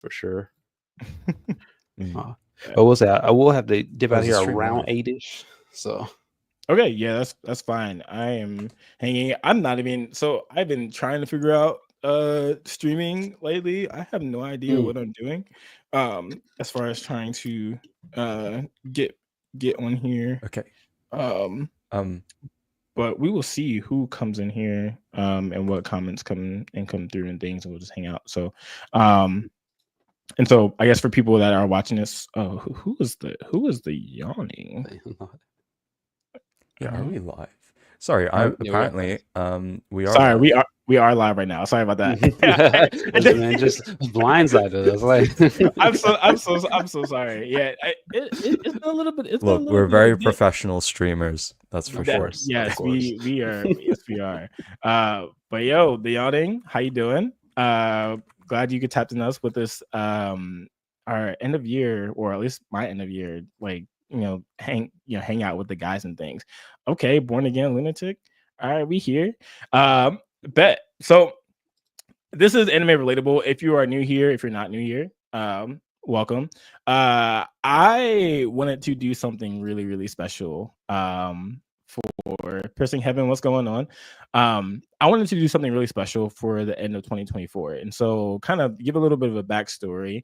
for sure. Mm. I will say I will have to dip out How's the here stream around live? 8-ish. So Okay, yeah, that's fine. I am hanging. I'm not even. So I've been trying to figure out streaming lately. I have no idea what I'm doing. As far as trying to uh get get on here. Okay. Um, but we will see who comes in here and what comments come through and things, and we'll just hang out. So and so I guess for people that are watching this, oh, who is the yawning? Yeah, are we live? Sorry, I apparently we are. Sorry, live. we are live right now. Sorry about that. Listen, man, just blindsided us. Like I'm so sorry. Yeah, it's been a little bit. It's been a Look, little we're bit very of a- professional streamers. That's for sure. Yes, Of course. we are. Yes, we are. But yo, the yachting, how you doing? Glad you could tap in us with this. Our end of year, or at least my end of year, like hang out with the guys and things. Okay, born again lunatic. All right, we here. Bet. So this is anime relatable. If you are new here, if you're not new here, welcome. I wanted to do something really, really special. For Piercing Heaven, what's going on? I wanted to do something really special for the end of 2024, and so kind of give a little bit of a backstory.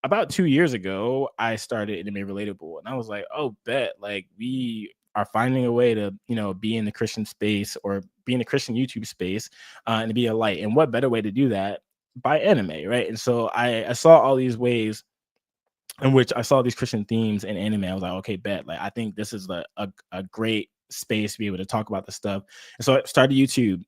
About 2 years ago, I started Anime Relatable, and I was like, "Oh, bet! Like we are finding a way to, be in the Christian space or be in the Christian YouTube space, and to be a light. And what better way to do that by anime, right?" And so I saw all these ways in which I saw these Christian themes in anime. I was like, "Okay, bet! Like I think this is a great space to be able to talk about this stuff." And so I started YouTube.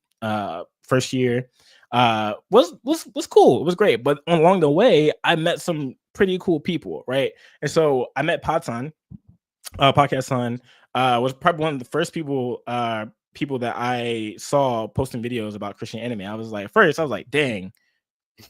First year was cool. It was great, but along the way, I met some pretty cool people, right? And so I met Patson, Podcast Son, was probably one of the first people that I saw posting videos about Christian anime. I was like, first, I was like, dang,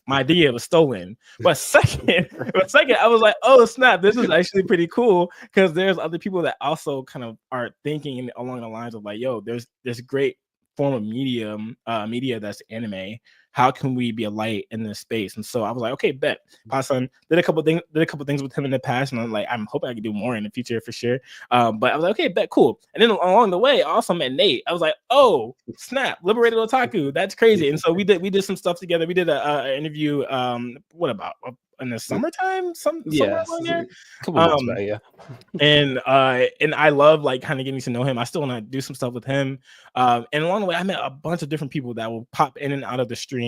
my idea was stolen. But second, I was like, oh snap, this is actually pretty cool because there's other people that also kind of are thinking along the lines of like, yo, there's this great form of media that's anime. How can we be a light in this space? And so I was like, okay, bet. Pasan did a couple things with him in the past, and I'm hoping I can do more in the future for sure. But I was like, okay, bet, cool. And then along the way, I also met Nate. I was like, oh snap, Liberated Otaku, that's crazy. And so we did some stuff together. We did a interview. What about in the summertime? Somewhere along there. Couple months back, yeah. And I love like kind of getting to know him. I still want to do some stuff with him. And along the way, I met a bunch of different people that will pop in and out of the stream.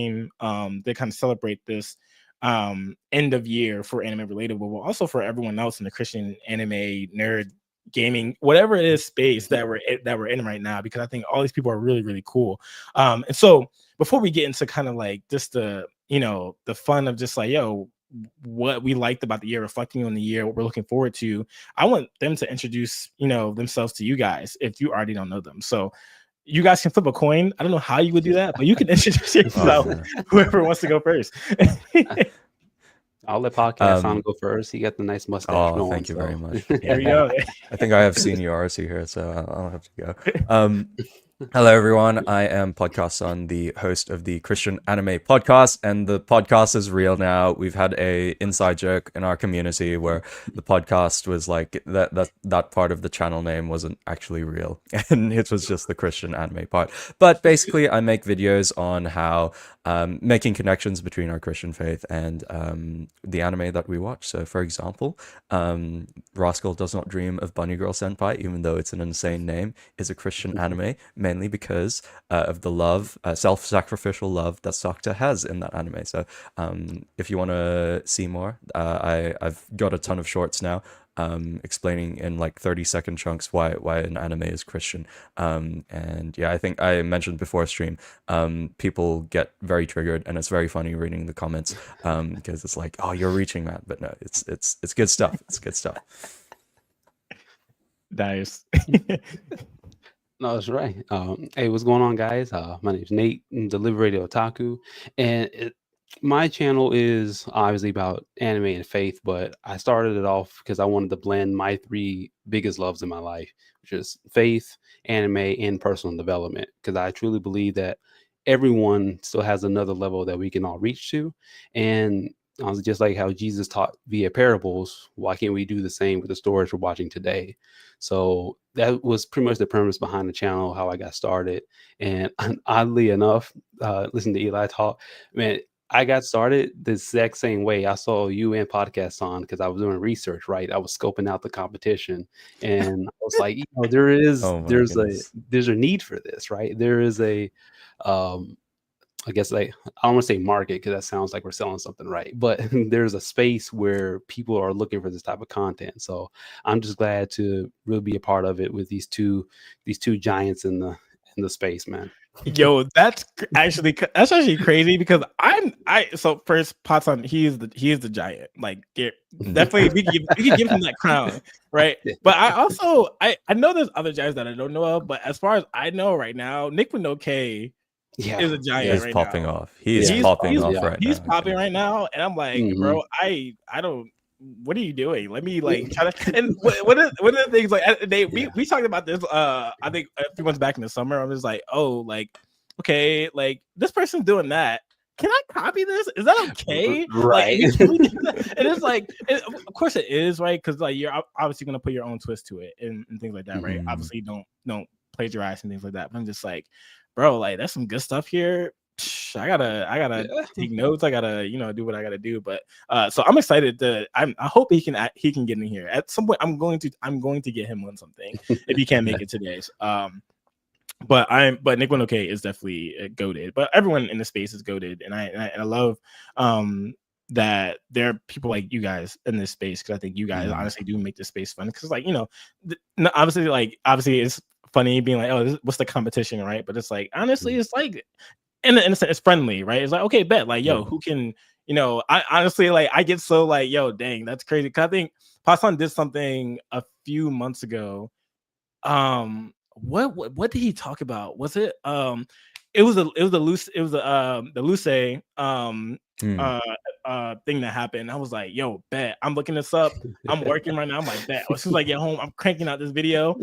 They kind of celebrate this end of year for Anime Relatable, but also for everyone else in the Christian anime nerd gaming, whatever it is space that we're in right now, because I think all these people are really, really cool. And so before we get into kind of like just the fun of just like, yo, what we liked about the year, reflecting on the year, what we're looking forward to, I want them to introduce themselves to you guys if you already don't know them. So you guys can flip a coin. I don't know how you would do that, but you can introduce yourself. Whoever wants to go first. I'll let Podcast Son go first. He got the nice mustache. Oh, thank you very much. There we go. I think I have seniority here, so I'll have to go. Hello, everyone. I am Podcast Son, the host of the Christian Anime Podcast, and the podcast is real now. We've had a inside joke in our community where the podcast was like that part of the channel name wasn't actually real, and it was just the Christian Anime part. But basically, I make videos on how making connections between our Christian faith and the anime that we watch. So, for example, Rascal Does Not Dream of Bunny Girl Senpai, even though it's an insane name, is a Christian anime, mainly because of the love, self-sacrificial love that Sakta has in that anime. So if you want to see more, I've got a ton of shorts now explaining in like 30-second chunks why an anime is Christian. And yeah, I think I mentioned before stream, people get very triggered, and it's very funny reading the comments because it's like, oh, you're reaching, man. But no, it's good stuff. It's good stuff. Nice. No, that's right. Hey, what's going on, guys? My name's Nate, I'm the Liberated Otaku, and my channel is obviously about anime and faith, but I started it off because I wanted to blend my 3 biggest loves in my life, which is faith, anime, and personal development, because I truly believe that everyone still has another level that we can all reach to. And just like how Jesus taught via parables, why can't we do the same with the stories we're watching today? So that was pretty much the premise behind the channel, how I got started. And oddly enough, listening to Eli talk, man, I got started the exact same way. I saw you and podcasts on because I was doing research, right? I was scoping out the competition, and I was like, Oh my goodness. there's a need for this, right? There is a um, I guess like I don't want to say market because that sounds like we're selling something, right? But there's a space where people are looking for this type of content. So I'm just glad to really be a part of it with these two giants in the space, man. Yo, that's actually crazy because I so first Pots on he is the giant. Like definitely we could give him that crown, right? Yeah. But I also I know there's other giants that I don't know of, but as far as I know right now, Nick with no K Yeah, is a giant He's right popping now. off. He is Yeah. popping He's- off right He's now. popping right now, and I'm like, Mhm. bro, I don't. What are you doing? Let me like try to. And one of the things like we talked about this. I think a few months back in the summer. I was like, oh, like okay, like this person's doing that. Can I copy this? Is that okay? Right. Like, can we do that? And it's like, of course it is, right? Because like you're obviously gonna put your own twist to it and things like that, right? Mhm. Obviously, don't plagiarize and things like that. But I'm just like, bro, like that's some good stuff here. I gotta Yeah. take notes. I gotta do what I gotta do. But so I'm excited to. I hope he can get in here at some point. I'm going to get him on something if he can't make it today. But Nick One OK is definitely goated. But everyone in the space is goated, and I love that there are people like you guys in this space because I think you guys honestly do make this space fun because like obviously it's funny being like, oh, what's the competition, right? But it's like honestly it's like in a sense it's friendly, right? It's like, okay, bet, like, yo, who can, I honestly like I get so like, yo, dang, that's crazy because I think Pasan did something a few months ago. What did he talk about? Was it it was the Luce thing that happened. I was like, yo, bet, I'm looking this up. I'm working right now. I'm like, bet, as soon as I get home, I'm cranking out this video.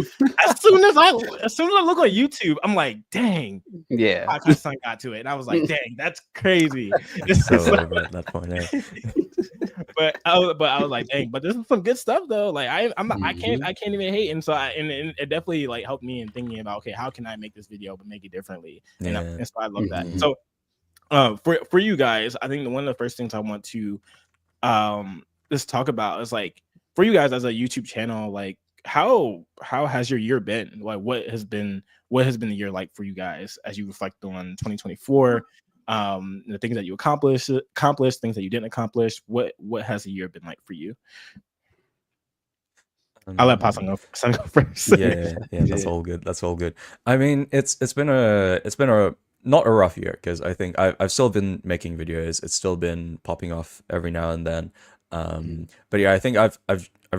As soon as I look on YouTube, I'm like, dang, Yeah. podcast son got to it. And I was like, dang, that's crazy. So over at that point, but I was like, dang, but this is some good stuff though. Like I can't even hate. And so and it definitely like helped me in thinking about, okay, how can I make this video but make it differently? And so I love that. So for you guys, I think one of the first things I want to just talk about is like for you guys as a YouTube channel, like how has your year been? Like what has been the year like for you guys as you reflect on 2024? The things that you accomplished, things that you didn't accomplish. What has the year been like for you? I'll let Pasan go first. Yeah, that's all good. That's all good. I mean, it's been a not a rough year because I think I've still been making videos. It's still been popping off every now and then. But yeah, I think I've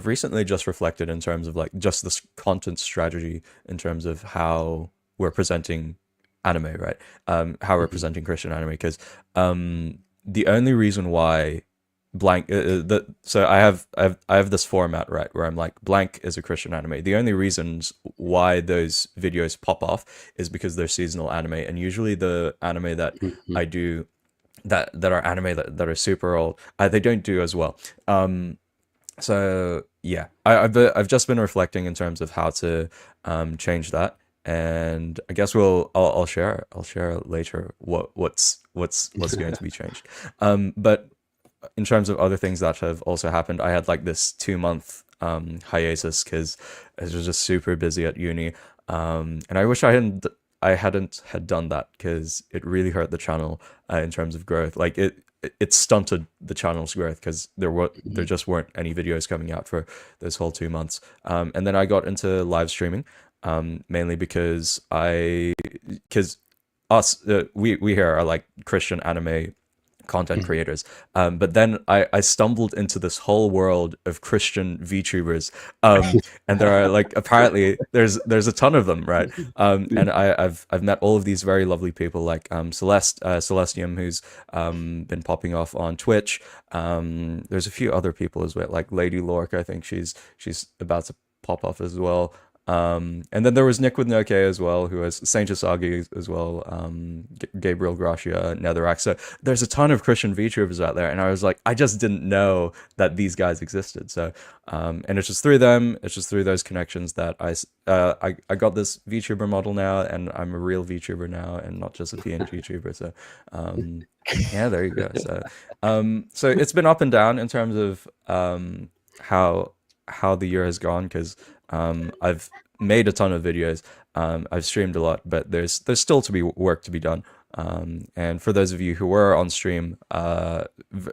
recently just reflected in terms of like just this content strategy in terms of how we're presenting anime, right? How we're presenting Christian anime because the only reason why blank so I have this format, right, where I'm like blank is a Christian anime. The only reasons why those videos pop off is because they're seasonal anime, and usually the anime that I do that are anime that are super old, they don't do as well. So yeah, I've just been reflecting in terms of how to change that, and I guess I'll share later what's going to be changed. But in terms of other things that have also happened, I had like this 2-month hiatus because I was just super busy at uni, and I wish I hadn't had done that because it really hurt the channel in terms of growth. Like it stunted the channel's growth because there just weren't any videos coming out for this whole 2 months. And then I got into live streaming, mainly because we here are like Christian anime content creators, but then I stumbled into this whole world of Christian VTubers, and there are like apparently there's a ton of them, right? And I've met all of these very lovely people like Celestium, who's been popping off on Twitch. There's a few other people as well, like Lady Lork. I think she's about to pop off as well. And then there was Nick with no K as well, who has Saint Asagi as well, Gabriel Gracia, Netherrack. So there's a ton of Christian VTubers out there, and I was like, I just didn't know that these guys existed. So, and it's just through them, it's just through those connections that I got this VTuber model now, and I'm a real VTuber now, and not just a PNG tuber. So, yeah, there you go. So it's been up and down in terms of how the year has gone, because I've made a ton of videos, I've streamed a lot, but there's still to be work to be done. And for those of you who were on stream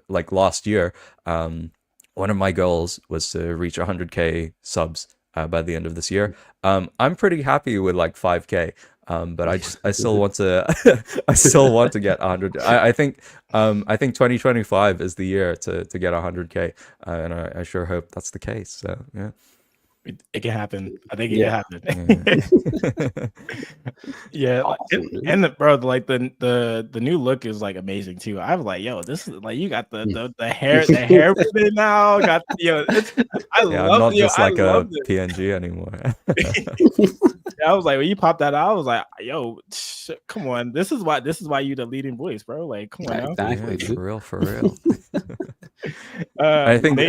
like last year, one of my goals was to reach 100k subs by the end of this year. I'm pretty happy with like 5k. But I still want to I still want to get 100. I think 2025 is the year to get 100k, and I sure hope that's the case. So yeah, it can happen. I think it Yeah. can happen. Yeah, Awesome, dude. and bro, like the new look is like amazing too. I was like, yo, this is like you got the hair with it now. Got I yeah, I'm love not you. just I like a love it. PNG anymore. I was like, when you popped that out, I was like, yo, come on. This is why you the leading voice, bro. Like, come on now. Exactly, Yeah, dude. for real. I think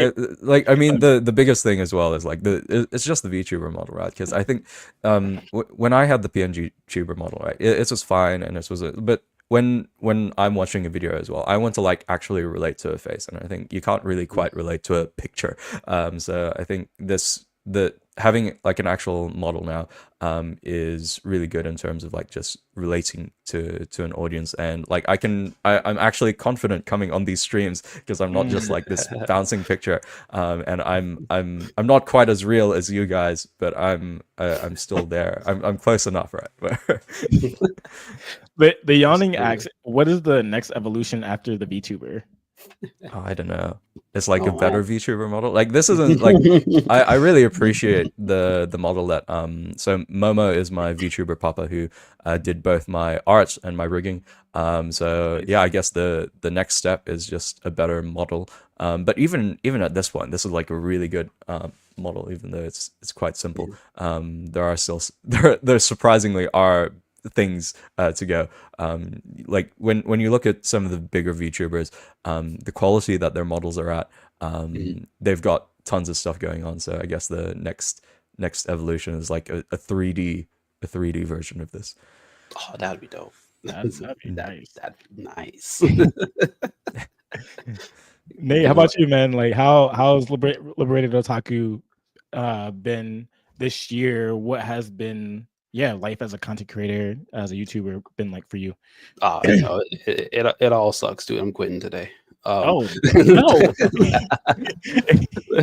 like I mean the biggest thing as well is like it's just the VTuber model, right? Because I think when I had the PNG tuber model, right, it was fine, and this was but when I'm watching a video as well, I want to like actually relate to a face, and I think you can't really quite relate to a picture. So I think the having like an actual model now is really good in terms of like just relating to an audience, and like I'm actually confident coming on these streams because I'm not just like this bouncing picture, and I'm not quite as real as you guys, but I'm still there. I'm close enough, right? But the yawning asks, what is the next evolution after the VTuber? Oh, I don't know. It's like Oh, a better man. VTuber model. Like this isn't like I really appreciate the model that so Momo is my VTuber papa who did both my art and my rigging. So yeah, I guess the next step is just a better model. But even at this point, this is like a really good model, even though it's quite simple. There are still there surprisingly are things to go. Like when you look at some of the bigger VTubers, the quality that their models are at, they've got tons of stuff going on. So I guess the next evolution is like a 3D version of this. Oh, that'd be dope. That'd be nice. That'd be nice. Nate, how about you, man? Like, how's Liberated Otaku been this year? What has been life as a content creator, as a YouTuber, been like for you? No, it all sucks, dude. I'm quitting today. Oh no!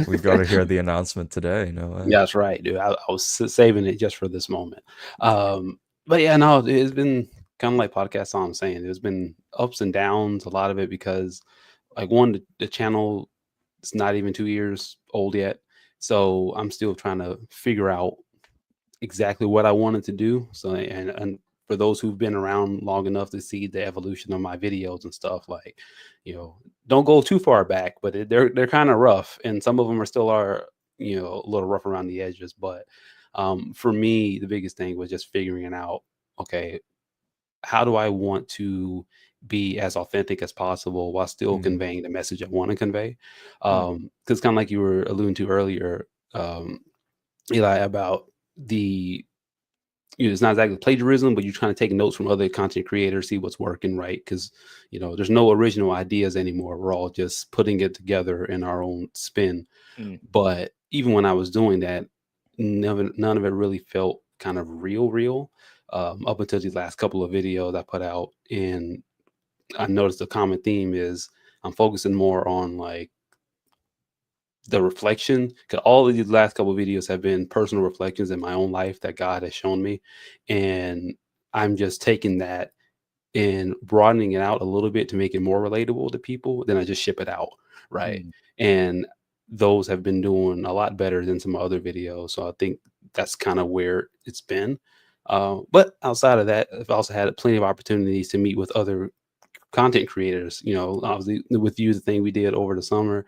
We've got to hear the announcement today. No, Yeah, that's right, dude. I was saving it just for this moment. But yeah, no, it's been kind of like podcast I'm saying. There's been ups and downs, a lot of it because like the channel is not even 2 years old yet. So I'm still trying to figure out exactly what I wanted to do. So and for those who've been around long enough to see the evolution of my videos and stuff, like, don't go too far back, but they're kind of rough, and some of them are still a little rough around the edges. But for me, the biggest thing was just figuring out, okay, how do I want to be as authentic as possible while still conveying the message I want to convey? Because kind of like you were alluding to earlier, Eli, about it's not exactly plagiarism, but you're trying to take notes from other content creators, see what's working, right? Because there's no original ideas anymore. We're all just putting it together in our own spin. But even when I was doing that, none of it really felt kind of real up until these last couple of videos I put out. And I noticed the common theme is I'm focusing more on like the reflection, because all of these last couple of videos have been personal reflections in my own life that God has shown me, and I'm just taking that and broadening it out a little bit to make it more relatable to people. Then I just ship it out, right? And those have been doing a lot better than some other videos, so I think that's kind of where it's been. But outside of that, I've also had plenty of opportunities to meet with other content creators. Obviously with you, the thing we did over the summer,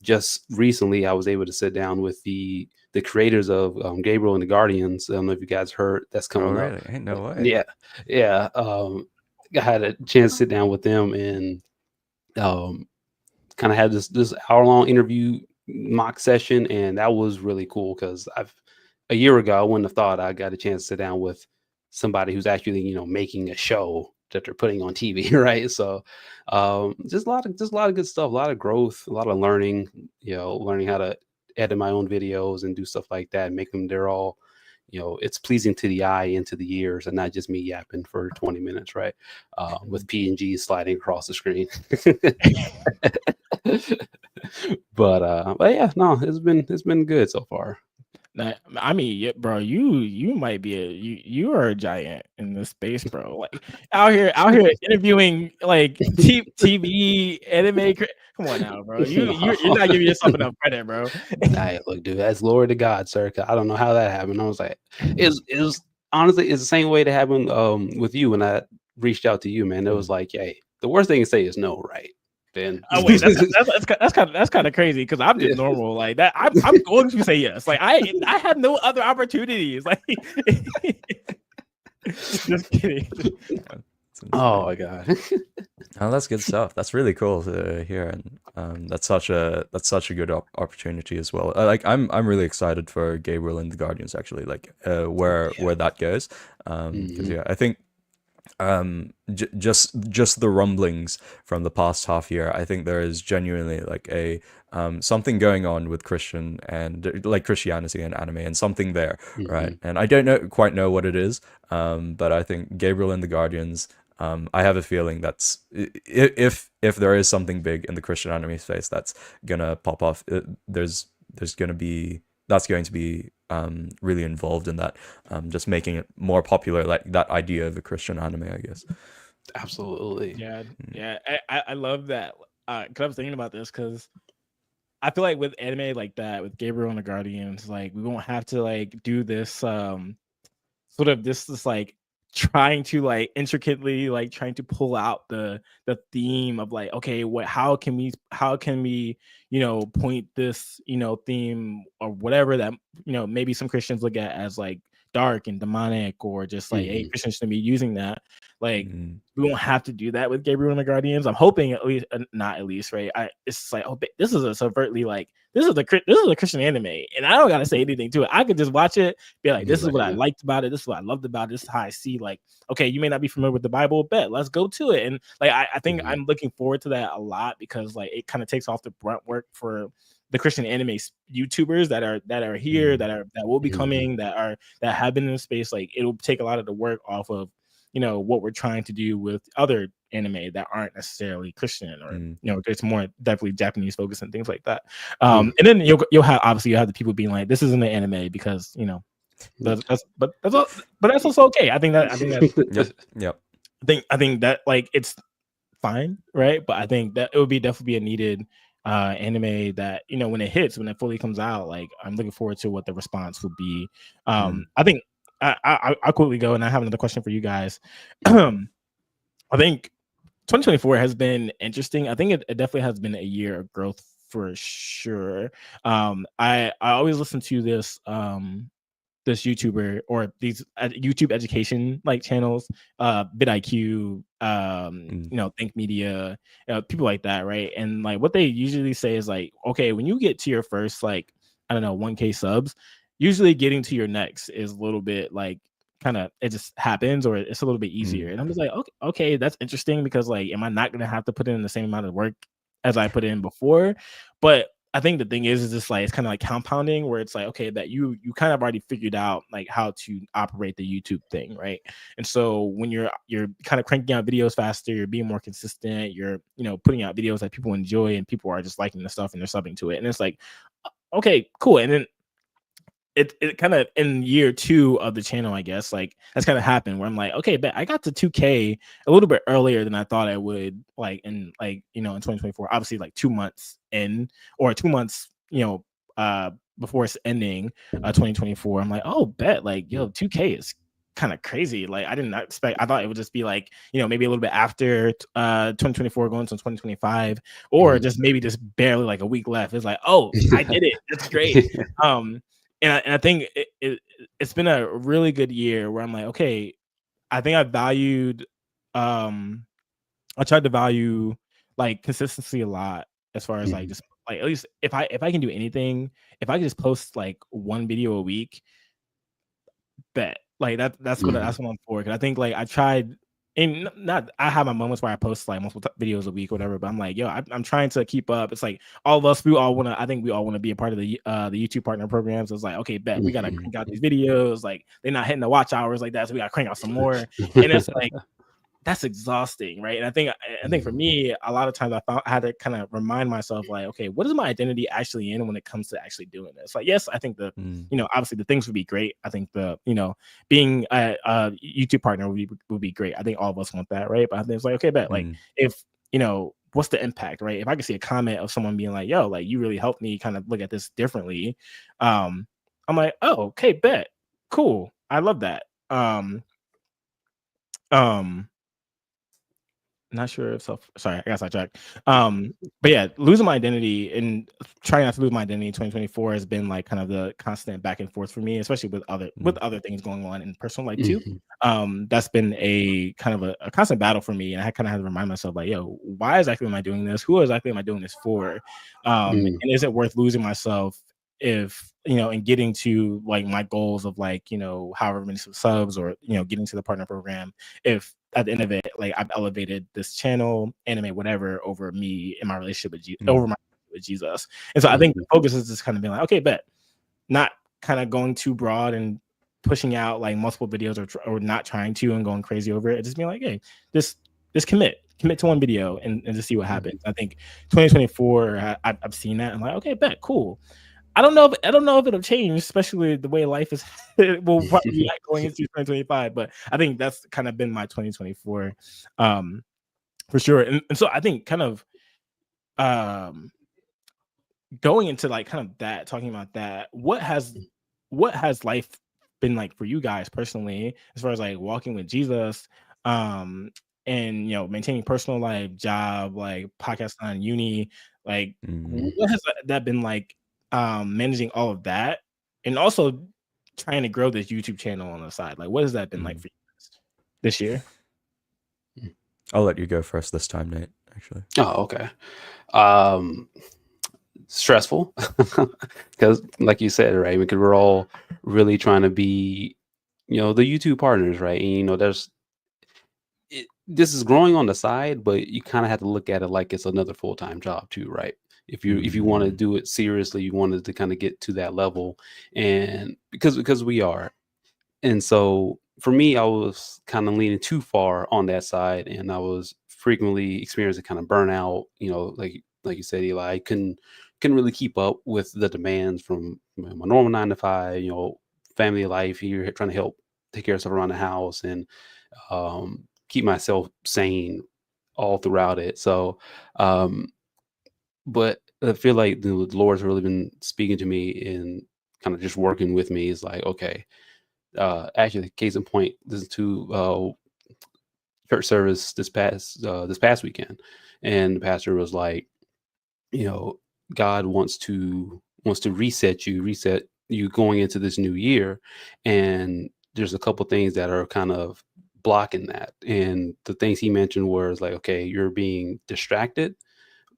just recently I was able to sit down with the creators of Gabriel and the Guardians. I don't know if you guys heard that's Oh, coming up. really? Ain't no way. Yeah, yeah. I had a chance to sit down with them and kind of had this hour long interview mock session, and that was really cool because a year ago I wouldn't have thought I got a chance to sit down with somebody who's actually making a show that they're putting on TV, right? So just a lot of good stuff, a lot of growth, a lot of learning, learning how to edit my own videos and do stuff like that, and make them they're all it's pleasing to the eye and to the ears, and not just me yapping for 20 minutes, right? With PNG sliding across the screen. But yeah, no, it's been good so far. Nah, I mean, yeah, bro, you might be you are a giant in this space, bro. Like out here interviewing like TV anime. Come on now, bro. You're not giving yourself enough credit, bro. Hey, look, dude, that's glory to God, sir. 'Cause I don't know how that happened. I was like, it's honestly it's the same way that happened with you when I reached out to you, man. It was like, hey, the worst thing to say is no, right? Then Oh wait, that's kind of crazy because I'm just normal like that. I'm going to say yes. Like I had no other opportunities. Like just kidding. Oh my God. Oh, that's good stuff. That's really cool to hear, and that's such a good opportunity as well. Like I'm really excited for Gabriel and the Guardians actually, like where that goes, because yeah, I think just the rumblings from the past half year, I think there is genuinely like a something going on with Christianity and anime, and something there, right? And I don't quite know what it is, but I think Gabriel and the Guardians, I have a feeling that's if there is something big in the Christian anime space that's gonna pop off, there's going to be really involved in that, just making it more popular, like that idea of a Christian anime, I guess. Absolutely. Yeah. I love that. Cause I was thinking about this because I feel like with anime like that, with Gabriel and the Guardians, like we won't have to like do this sort of this like trying to like intricately like trying to pull out the theme of like, okay, how can we point this theme or whatever that maybe some Christians look at as like dark and demonic, or just like hey, Christians should be using that. Like we won't have to do that with Gabriel and the Guardians. I'm hoping at least, not at least, right? It's like, oh, this is a subvertly like this is a Christian anime, and I don't gotta say anything to it. I could just watch it, be like, this is what I liked about it, this is what I loved about it, this is how I see, like, okay, you may not be familiar with the Bible, bet let's go to it. And like I think I'm looking forward to that a lot, because like it kind of takes off the brunt work for the Christian anime YouTubers that are here, that will be coming, that have been in the space. Like it'll take a lot of the work off of what we're trying to do with other anime that aren't necessarily Christian, or it's more definitely Japanese focused and things like that. And then you'll have the people being like, this isn't an anime because but that's also okay. I think that yep. I think that like it's fine, right? But I think that it would definitely be a needed anime that when it fully comes out, like I'm looking forward to what the response will be. I think I'll quickly go, and I have another question for you guys. I think 2024 has been interesting. I think it definitely has been a year of growth for sure. I always listen to this YouTuber, or these YouTube education like channels, vidIQ, Think Media, people like that, right? And like what they usually say is like, okay, when you get to your first, like, I don't know, 1K subs, usually getting to your next is a little bit like kind of, it just happens, or it's a little bit easier. And I'm just like, okay, that's interesting, because like, am I not gonna have to put in the same amount of work as I put in before? But I think the thing is just like, it's kind of like compounding, where it's like, okay, that you kind of already figured out like how to operate the YouTube thing, right? And so when you're kind of cranking out videos faster, you're being more consistent, you're putting out videos that people enjoy, and people are just liking the stuff and they're subbing to it, and it's like, okay, cool. And then it kind of, in year 2 of the channel, I guess, like that's kind of happened, where I'm like, okay, but I got to 2K a little bit earlier than I thought I would, like in 2024, obviously like 2 months in, or 2 months before it's ending 2024. I'm like, oh, bet, like, yo, 2K is kind of crazy. Like I didn't expect. I thought it would just be like, maybe a little bit after 2024 going to 2025, or just maybe just barely like a week left. It's like, oh, I did it. That's great. And I think it's been a really good year where I'm like, okay, I think I valued I tried to value like consistency a lot, as far as like just like, at least if I can do anything, if I can just post like one video a week, bet like that's what I'm for. Cause I think like I tried, and not I have my moments where I post like multiple videos a week or whatever, but I'm like, yo, I'm trying to keep up. It's like all of us, I think we all want to be a part of the YouTube partner programs. So it's like, okay, bet we gotta crank out these videos. Like they're not hitting the watch hours like that, so we gotta crank out some more. And it's like, that's exhausting, right? And I think for me, a lot of times I had to kind of remind myself, like, okay, what is my identity actually in when it comes to actually doing this? Like, yes, I think obviously the things would be great. I think being a YouTube partner would be great. I think all of us want that, right? But I think it's like, okay, bet like if what's the impact, right? If I could see a comment of someone being like, yo, like you really helped me kind of look at this differently, I'm like, oh, okay, bet, cool, I love that. Not sure if sorry, I guess I checked. But yeah, losing my identity and trying not to lose my identity in 2024 has been like kind of the constant back and forth for me, especially with other things going on in personal life too. That's been a kind of a constant battle for me, and I kind of had to remind myself, like, yo, why exactly am I doing this? Who exactly am I doing this for? And is it worth losing myself if and getting to like my goals of like however many subs, or getting to the partner program, if at the end of it, like I've elevated this channel, anime, whatever, over me in my relationship with Jesus. And so I think the focus is just kind of being like, okay, bet, not kind of going too broad and pushing out like multiple videos, or not trying to and going crazy over it. Just being like, hey, just commit to one video and just see what happens. I think 2024, I've seen that. I'm like, okay, bet, cool. I don't know if it'll change, especially the way life is. It will probably be like going into 2025, but I think that's kind of been my 2024, for sure. And so I think kind of going into like kind of that, talking about that, what has life been like for you guys personally, as far as like walking with Jesus, and maintaining personal life, job, like podcast on uni, like what has that been like, managing all of that, and also trying to grow this YouTube channel on the side? Like, what has that been like for you guys this year? I'll let you go first this time, Nate, actually. Oh, okay. Stressful, because like you said, right, because we're all really trying to be the YouTube partners, right? And this is growing on the side, but you kind of have to look at it like it's another full-time job too, right? If you want to do it seriously, you wanted to kind of get to that level, and because we are. And so for me, I was kind of leaning too far on that side, and I was frequently experiencing kind of burnout. Like you said, Eli, I couldn't really keep up with the demands from my normal 9 to 5. Family life. Here, trying to help take care of stuff around the house and keep myself sane all throughout it. So, but I feel like the Lord's really been speaking to me and kind of just working with me. Is like, okay. Actually, case in point, this is to church service this past weekend, and the pastor was like, God wants to reset you going into this new year, and there's a couple things that are kind of blocking that. And the things he mentioned was like, okay, you're being distracted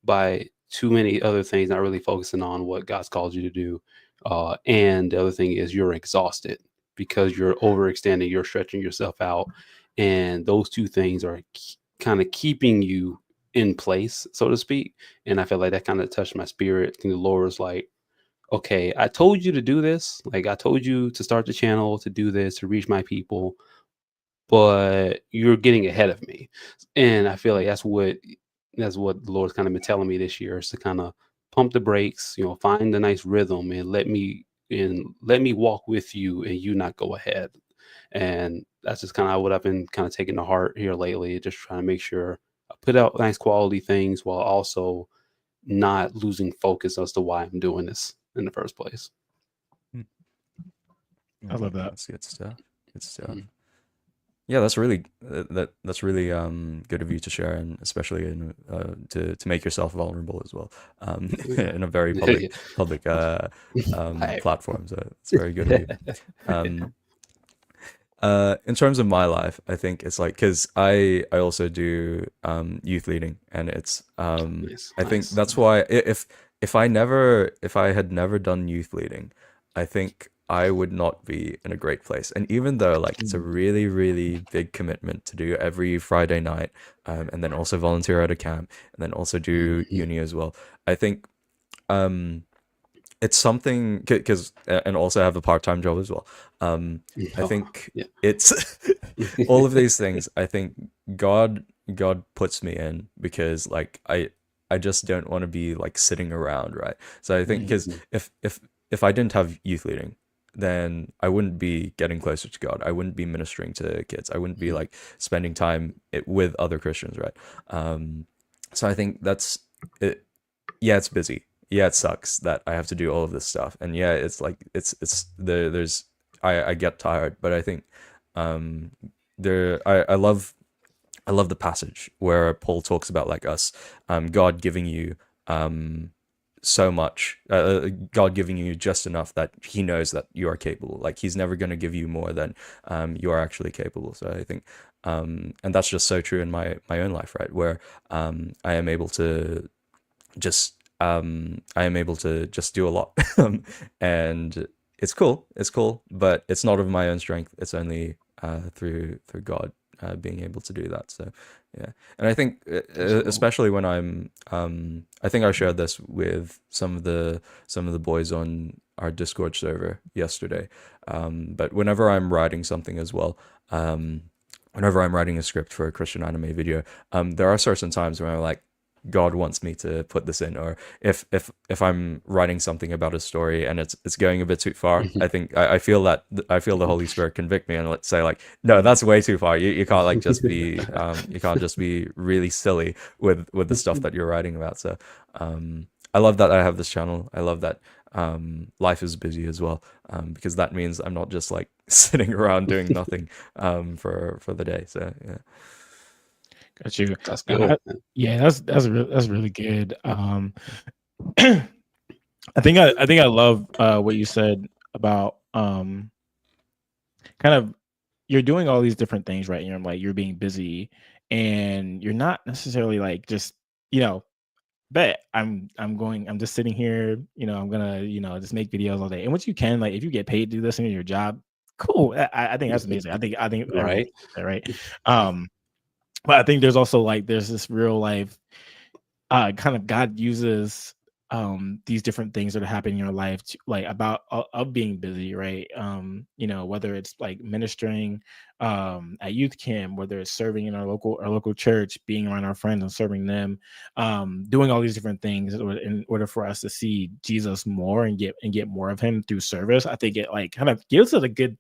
by too many other things, not really focusing on what God's called you to do. And the other thing is you're exhausted because you're overextending, you're stretching yourself out. And those two things are kind of keeping you in place, so to speak. And I feel like that kind of touched my spirit. And the Lord was like, okay, I told you to do this. Like, I told you to start the channel, to do this, to reach my people, but you're getting ahead of me. And I feel like that's what the Lord's kind of been telling me this year, is to kind of pump the brakes, find a nice rhythm, and let me walk with you, and you not go ahead. And that's just kind of what I've been kind of taking to heart here lately, just trying to make sure I put out nice quality things while also not losing focus as to why I'm doing this in the first place. I love that. That's good stuff. Good stuff. Yeah, that's really that's really good of you to share, and especially in to make yourself vulnerable as well, Yeah. in a very Yeah. public Hey. platform. So it's very good of you. Um, in terms of my life, I think it's like because I also do youth leading, and it's Nice, I think nice. that's why if I had never done youth leading, I think I would not be in a great place. And even though like it's a really big commitment to do every Friday night, and then also volunteer at a camp, and then also do Mhm. uni as well, I think um it's something because and also have a part-time job as well. I Oh, think yeah. it's all of these things. I think God puts me in because like I just don't want to be like sitting around, right? So I think because Mhm. if I didn't have youth leading, then I wouldn't be getting closer to God. I wouldn't be ministering to kids. I wouldn't be Mhm. like spending time with other Christians, right? So I think that's it. Yeah, it's busy. Yeah, it sucks that I have to do all of this stuff. And yeah, it's like there's I get tired, but I think um I love the passage where Paul talks about like us, God giving you um so much, God giving you just enough that he knows that you are capable. Like he's never going to give you more than you are actually capable. So I think and that's just so true in my own life, right? Where I am able to just I am able to just do a lot. And it's cool, but it's not of my own strength. It's only through God being able to do that. So yeah. And I think That's cool. especially when I'm I think I shared this with some of the boys on our Discord server yesterday. But whenever I'm writing something as well, whenever I'm writing a script for a Christian anime video, there are certain times where I'm like, God wants me to put this in, or if I'm writing something about a story and it's going a bit too far, Mhm. I think I feel that I feel the Holy Spirit convict me and let's say like, no, that's way too far. You can't like just be you can't just be really silly with the stuff that you're writing about. So I love that I have this channel. I love that life is busy as well, because that means I'm not just like sitting around doing nothing for the day. So yeah. Got you. That's Uh, good. yeah, that's really good. I think I love what you said about kind of you're doing all these different things, right? And you're like you're being busy, and you're not necessarily like just you know bet I'm just sitting here, I'm gonna just make videos all day. And once you can, like if you get paid to do this in your job, cool. I think that's amazing. I think everyone Right. should do that, right? Um, but I think there's also like there's this real life kind of God uses these different things that are happening in your life to, like about of being busy, right? Whether it's like ministering at youth camp, whether it's serving in our local church, being around our friends and serving them, doing all these different things in order for us to see Jesus more and get more of him through service. I think it like kind of gives it a good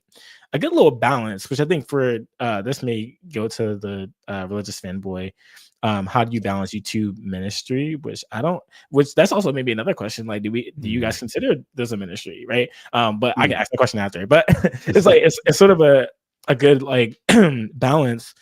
little balance, which I think for this may go to the religious fanboy. How do you balance YouTube ministry? Which that's also maybe another question. Like, do you guys consider this a ministry, right? But I can ask the question after. But it's like it's sort of a good like balance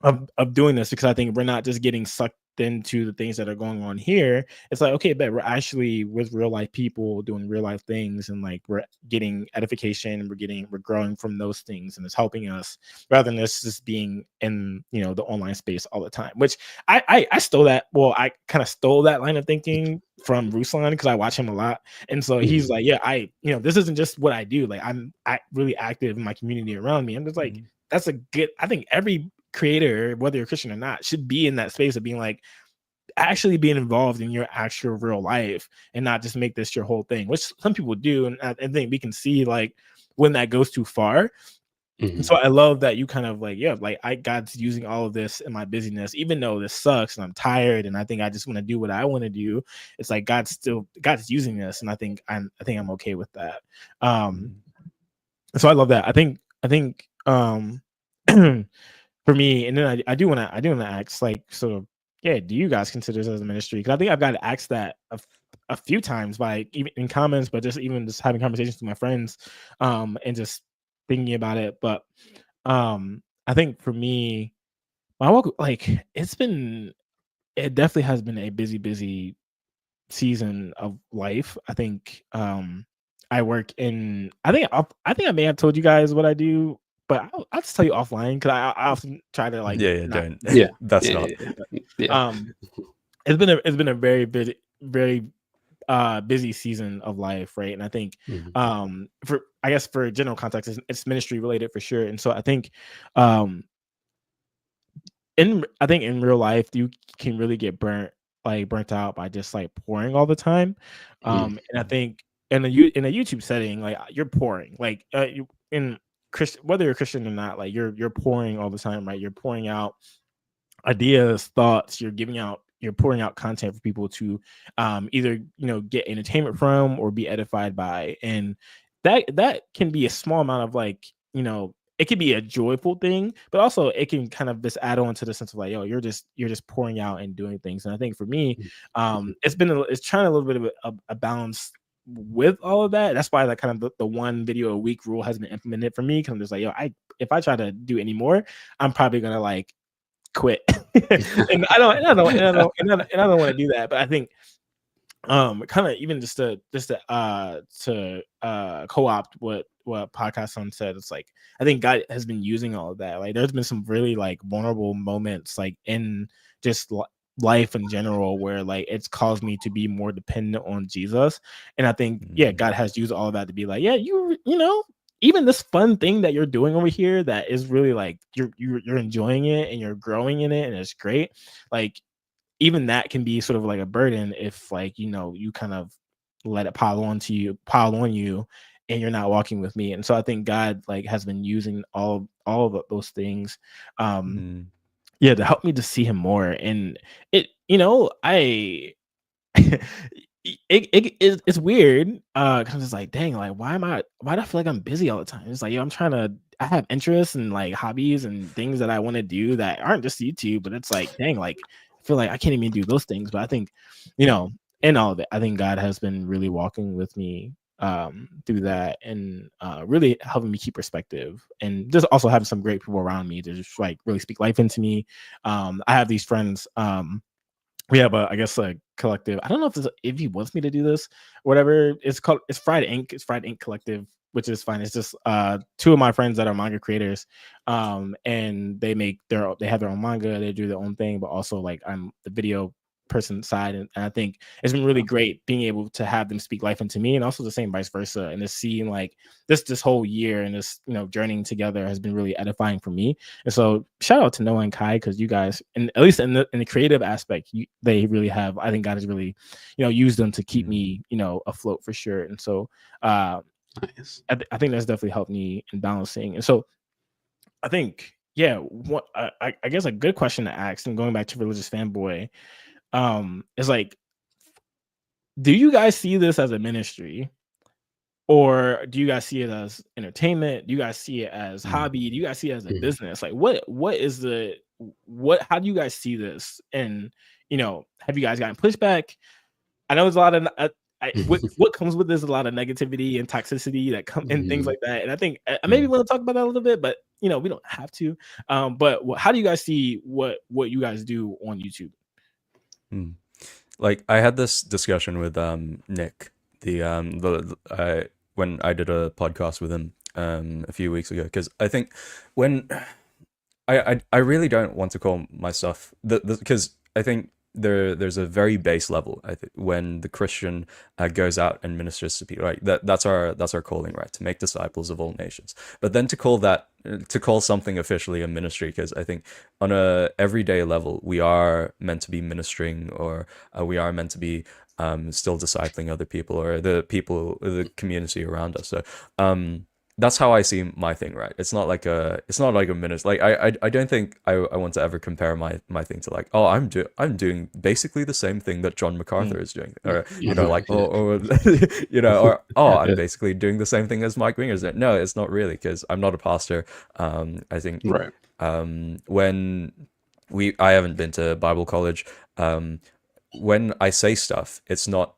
of doing this, because I think we're not just getting sucked into the things that are going on here. It's like, okay, but we're actually with real life people doing real life things, and like we're getting edification, we're growing from those things, and it's helping us rather than us just being in the online space all the time. Which I stole that. Well, I kind of stole that line of thinking from Ruslan because I watch him a lot, and so he's Mhm. like, yeah, this isn't just what I do. Like I really active in my community around me. I'm just like, that's a good. I think every creator, whether you're Christian or not, should be in that space of being like actually being involved in your actual real life and not just make this your whole thing, which some people do. And I think we can see like when that goes too far. And Mhm. so I love that you kind of like, yeah, like God's using all of this in my busyness, even though this sucks and I'm tired and I think I just want to do what I want to do. It's like God's using this, and I think I'm okay with that. Um, so I love that. I think for me, and then I do want to ask like sort of, yeah, do you guys consider this as a ministry? Because I think I've got asked that a few times by even in comments, but just having conversations with my friends, and just thinking about it. But I think for me, my work, like it definitely has been a busy season of life. I think I work in. I think I may have told you guys what I do, but I'll just tell you offline because I often try to like Yeah, not. don't. Yeah, That's yeah, not. yeah. Um, it's been a very busy season of life, right? And I think Mhm. for I guess for general context, it's ministry related for sure. And so I think um I think in real life you can really get burnt out by just like pouring all the time. Mhm. And I think in a YouTube setting, like you're pouring, like you in Christian, whether you're Christian or not, like you're pouring all the time, right? You're pouring out ideas, thoughts, you're pouring out content for people to either get entertainment from or be edified by. And that can be a small amount of like, it can be a joyful thing, but also it can kind of just add on to the sense of like, yo, you're just pouring out and doing things. And I think for me, Mhm. it's trying a little bit of a balance with all of that. That's why like kind of the one video a week rule has been implemented for me, because I'm just like, yo, if I try to do any more, I'm probably gonna like quit. And I don't want to do that. But I think kind of even to co-opt what podcast son said, it's like I think God has been using all of that. Like there's been some really like vulnerable moments like in just life in general where like it's caused me to be more dependent on Jesus. And I think God has used all of that to be like, yeah, even this fun thing that you're doing over here that is really like you're enjoying it and you're growing in it and it's great. Like even that can be sort of like a burden if like you kind of let it pile on you and you're not walking with me. And so I think God like has been using all of those things Mm. to help me to see him more. And it I it's weird because it's like, dang, like why do I feel like I'm busy all the time? It's like, yo, I have interests and like hobbies and things that I want to do that aren't just YouTube, but it's like, dang, like I feel like I can't even do those things. But I think in all of it, I think God has been really walking with me through that and really helping me keep perspective, and just also having some great people around me to just like really speak life into me. I have these friends. We have I guess a collective. I don't know if he wants me to do this, whatever. It's Fried Ink. It's Fried Ink Collective, which is fine. It's just two of my friends that are manga creators, and they have their own manga. They do their own thing, but also like I'm the video person side, and I think it's been really great being able to have them speak life into me, and also the same vice versa. And just seeing like this whole year and this journeying together has been really edifying for me. And so shout out to Noah and Kai, because you guys, and at least in the creative aspect, they really have. I think God has really, used them to keep me, afloat for sure. And so Nice. I think that's definitely helped me in balancing. And so I think, yeah, what I guess a good question to ask, and going back to religious fanboy, is like, do you guys see this as a ministry? Or do you guys see it as entertainment? Do you guys see it as Mm. hobby? Do you guys see it as a Mhm. business? Like how do you guys see this? And have you guys gotten pushback? I know there's a lot of what comes with this, a lot of negativity and toxicity that come and things Mhm. like that. And I think I maybe want to talk about that a little bit, but we don't have to. But how do you guys see what you guys do on YouTube? Mm. Like I had this discussion with Nick, when I did a podcast with him a few weeks ago, because I think when I really don't want to call my stuff because I think there's a very base level. I think when the Christian goes out and ministers to people, right? That's our calling, right? To make disciples of all nations. But then to call something officially a ministry, because I think on a everyday level we are meant to be ministering, or we are meant to be still discipling other people, or the community around us. So that's how I see my thing, right? It's not like a minute. Like I don't think I want to ever compare my thing to like, oh, I'm doing basically the same thing that John MacArthur is doing, or like, Yeah. or or oh, I'm Yeah. basically doing the same thing as Mike Winger is doing. No, it's not really, because I'm not a pastor. I think Right. when I haven't been to Bible college. When I say stuff, it's not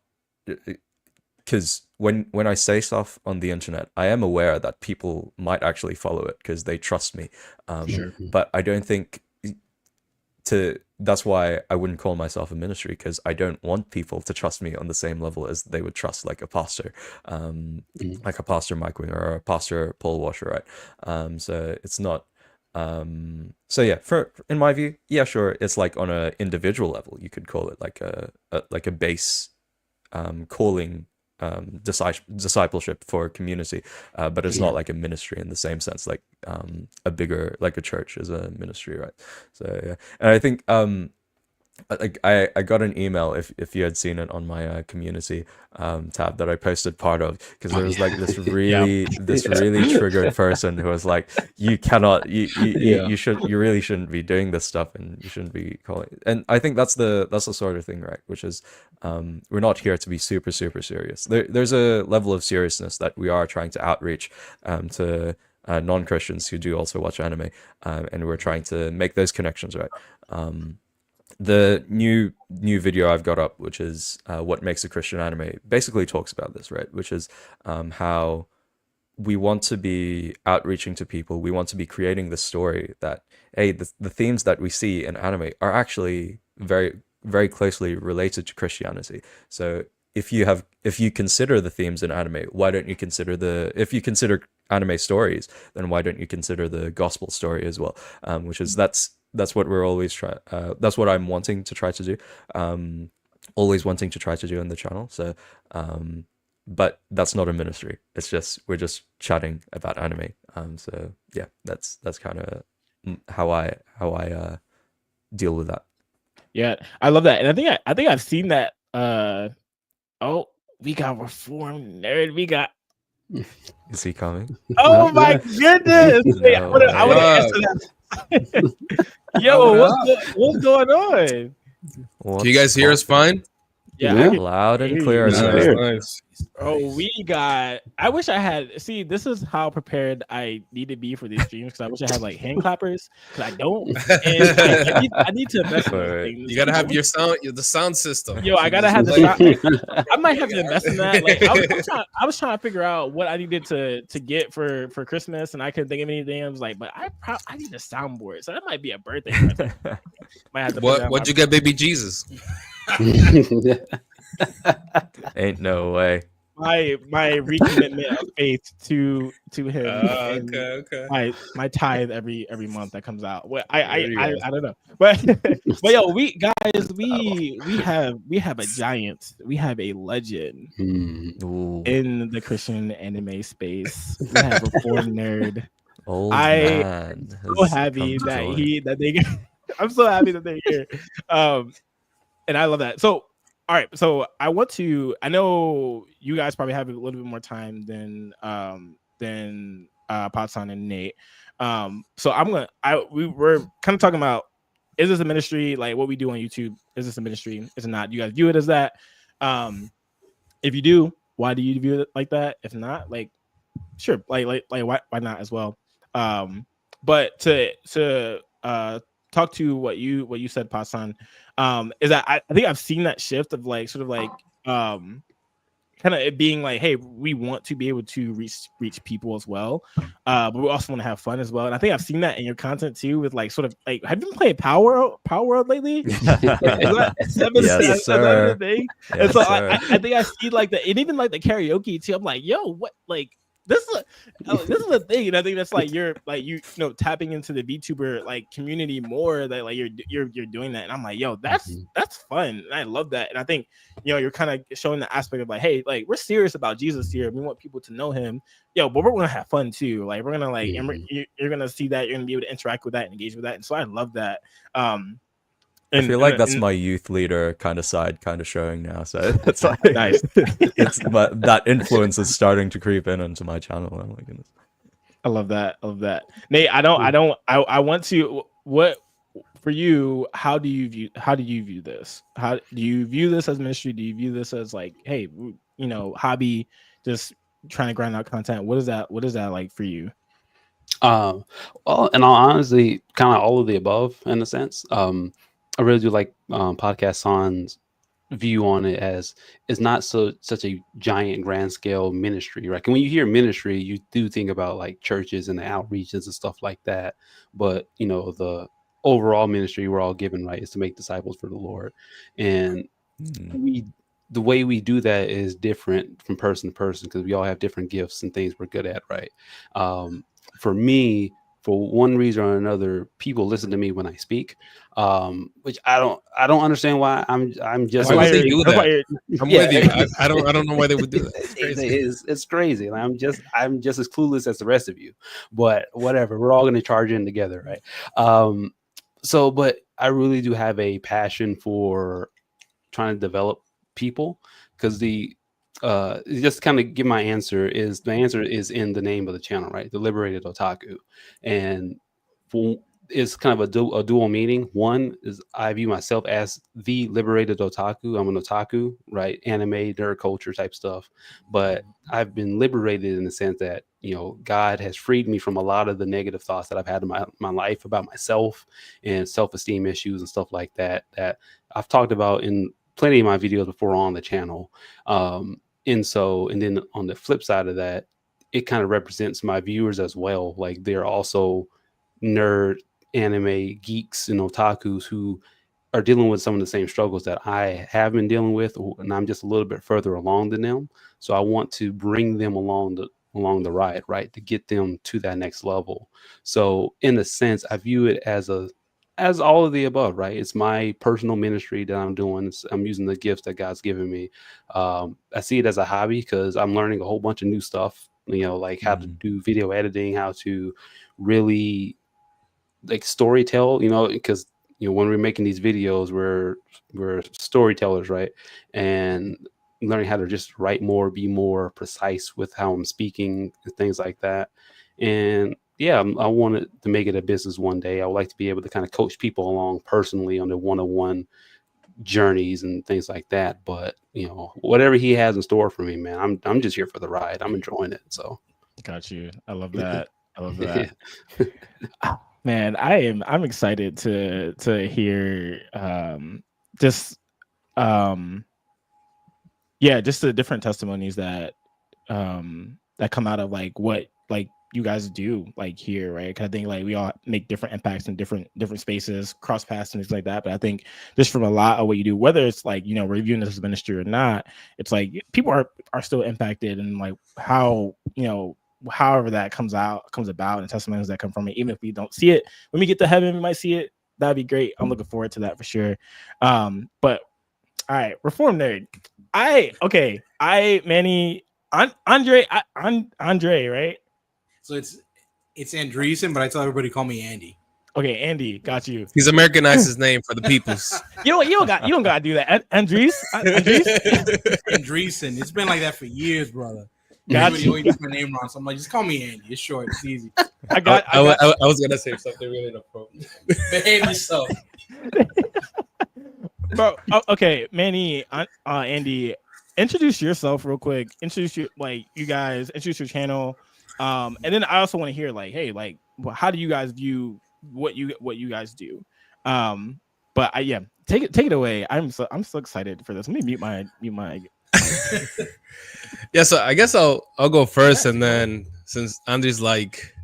because when I say stuff on the internet, I am aware that people might actually follow it because they trust me. Sure. But I don't think that's why I wouldn't call myself a ministry, because I don't want people to trust me on the same level as they would trust like a pastor, like a pastor Mike Winger or a pastor Paul Washer, right? So it's not. So yeah, in my view, yeah, sure, it's like on a individual level, you could call it like a base calling, discipleship for a community, but it's not like a ministry in the same sense, like a bigger, like a church is a ministry, right? So yeah, and I think like I got an email, if you had seen it on my community tab that I posted part of, because there was like this really triggered person who was like, you cannot, you really shouldn't be doing this stuff, and you shouldn't be calling. And I think that's the sort of thing, right? Which is we're not here to be super serious. There's a level of seriousness that we are trying to outreach to non-Christians who do also watch anime, and we're trying to make those connections, right? The new video I've got up, which is what makes a Christian anime, basically talks about this, right? Which is how we want to be outreaching to people. We want to be creating the story that, hey, the themes that we see in anime are actually very closely related to Christianity. So if you consider the themes in anime, why don't you consider if you consider anime stories, then why don't you consider the gospel story as well? Which is that's what we're always trying. That's what I'm wanting to try to do. Always wanting to try to do on the channel. So, but that's not a ministry. It's just we're just chatting about anime. So yeah, that's kind of how I deal with that. Yeah, I love that, and I think I've seen that. Oh, we got Reformed Nerd. We got. Is he coming? Oh my goodness! Wait, I want to answer that. Yo, what's going on? Can you guys hear us fine? Yeah, loud and clear. Nice. Oh, we got. I wish I had. See, this is how prepared I need to be for these streams, because I wish I had like hand clappers, because I don't. And I need to invest in those things. You gotta have the sound system. Yo, I gotta have the sound. I might have to invest in that. Like, I was trying to figure out what I needed to get for Christmas, and I couldn't think of anything. I was like, but I need a soundboard, so that might be a birthday present. Might have to. What'd you get, baby Jesus? Ain't no way. My recommitment of faith to him. Okay. My tithe every month that comes out. Well, I don't know, but yo, we have a giant. We have a legend in the Christian anime space. We have a Reformed Nerd. Man so happy that they. I'm so happy that they're here. And I love that. So, all right. So I know you guys probably have a little bit more time than Patsan and Nate. So we're kind of talking about, is this a ministry? Like what we do on YouTube, is this a ministry? Is it not? You guys view it as that? If you do, why do you view it like that? If not, like, sure, like why not as well? But to talk to what you said, Patsan, is that I think I've seen that shift of like sort of like kind of it being like, hey, we want to be able to reach people as well, but we also want to have fun as well. And I think I've seen that in your content too, with like sort of like, have you been playing Power World lately? Yes, sir. And so I think I see like and even like the karaoke too. I'm like, yo, what, like this is a thing, and I think that's like you're like you know tapping into the VTuber like community more, that like you're doing that, and I'm like, yo, that's fun, and I love that, and I think you're kind of showing the aspect of like, hey, like we're serious about Jesus here, we want people to know him, but we're gonna have fun too, like we're gonna like and you're gonna see that, you're gonna be able to interact with that and engage with that, and so I love that. I feel like that's my youth leader kind of side kind of showing now. So it's like nice. But that influence is starting to creep into my channel. Oh my goodness. I love that. Nate, I want to, what for you, how do you view this? How do you view this as ministry? Do you view this as like, hey, hobby, just trying to grind out content? What is that like for you? Well, and honestly, kind of all of the above in a sense. I really do like podcast view on it as it's not such a giant grand scale ministry, right? And when you hear ministry, you do think about like churches and the outreaches and stuff like that. But the overall ministry we're all given, right, is to make disciples for the Lord. And we the way we do that is different from person to person because we all have different gifts and things we're good at, right? For me, for one reason or another, people listen to me when I speak, which I don't understand why. I'm just Why would they do That's why that? you're- I'm yeah. with you. I don't know why they would do that. It's crazy. It's crazy. Like, I'm just as clueless as the rest of you, but whatever. We're all going to charge in together, right? But I really do have a passion for trying to develop people because just kind of give my answer is the answer is in the name of the channel, right? The Liberated Otaku. And for, it's kind of a dual meaning. One is I view myself as the Liberated Otaku. I'm an otaku, right? Anime, nerd culture type stuff. But I've been liberated in the sense that, God has freed me from a lot of the negative thoughts that I've had in my life about myself and self-esteem issues and stuff like that I've talked about in plenty of my videos before on the channel. And then on the flip side of that, it kind of represents my viewers as well. Like they're also nerd anime geeks and otakus who are dealing with some of the same struggles that I have been dealing with, and I'm just a little bit further along than them. So I want to bring them along the ride, right, to get them to that next level. So in a sense, I view it as all of the above, right? It's my personal ministry that I'm doing. I'm using the gifts that God's given me. I see it as a hobby because I'm learning a whole bunch of new stuff, like how to do video editing, how to really like storytell, because when we're making these videos, we're storytellers, right? And learning how to just write more, be more precise with how I'm speaking and things like that. And yeah, I wanted to make it a business one day. I would like to be able to kind of coach people along personally on the one-on-one journeys and things like that. But whatever he has in store for me, man, I'm just here for the ride. I'm enjoying it. So Got you. I love that. I love that. Man, I'm excited to hear just just the different testimonies that that come out of like what like you guys do like here, right? Because I think like we all make different impacts in different spaces, cross paths and things like that. But I think just from a lot of what you do, whether it's like reviewing this as a ministry or not, it's like people are still impacted, and like how however that comes about, and testimonies that come from it, even if we don't see it when we get to heaven, we might see it. That'd be great. I'm looking forward to that for sure. But all right, Reform Nerd. Manny, Andre, right? So it's Andreessen, but I tell everybody call me Andy. Okay, Andy, got you. He's Americanized his name for the peoples. You don't gotta do that. Andrees. Andreessen. It's been like that for years, brother. Got Everybody you. always gets my name wrong, so I'm like, just call me Andy. It's short, it's easy. I was gonna say something really inappropriate. Behave yourself. Bro, okay, Manny, Andy, introduce yourself real quick. Introduce you guys. Introduce your channel, and then I also want to hear like, hey, like, how do you guys view what you guys do? But take it away. I'm so excited for this. Let me mute my. Yeah, so I guess I'll go first, and then since Andy's like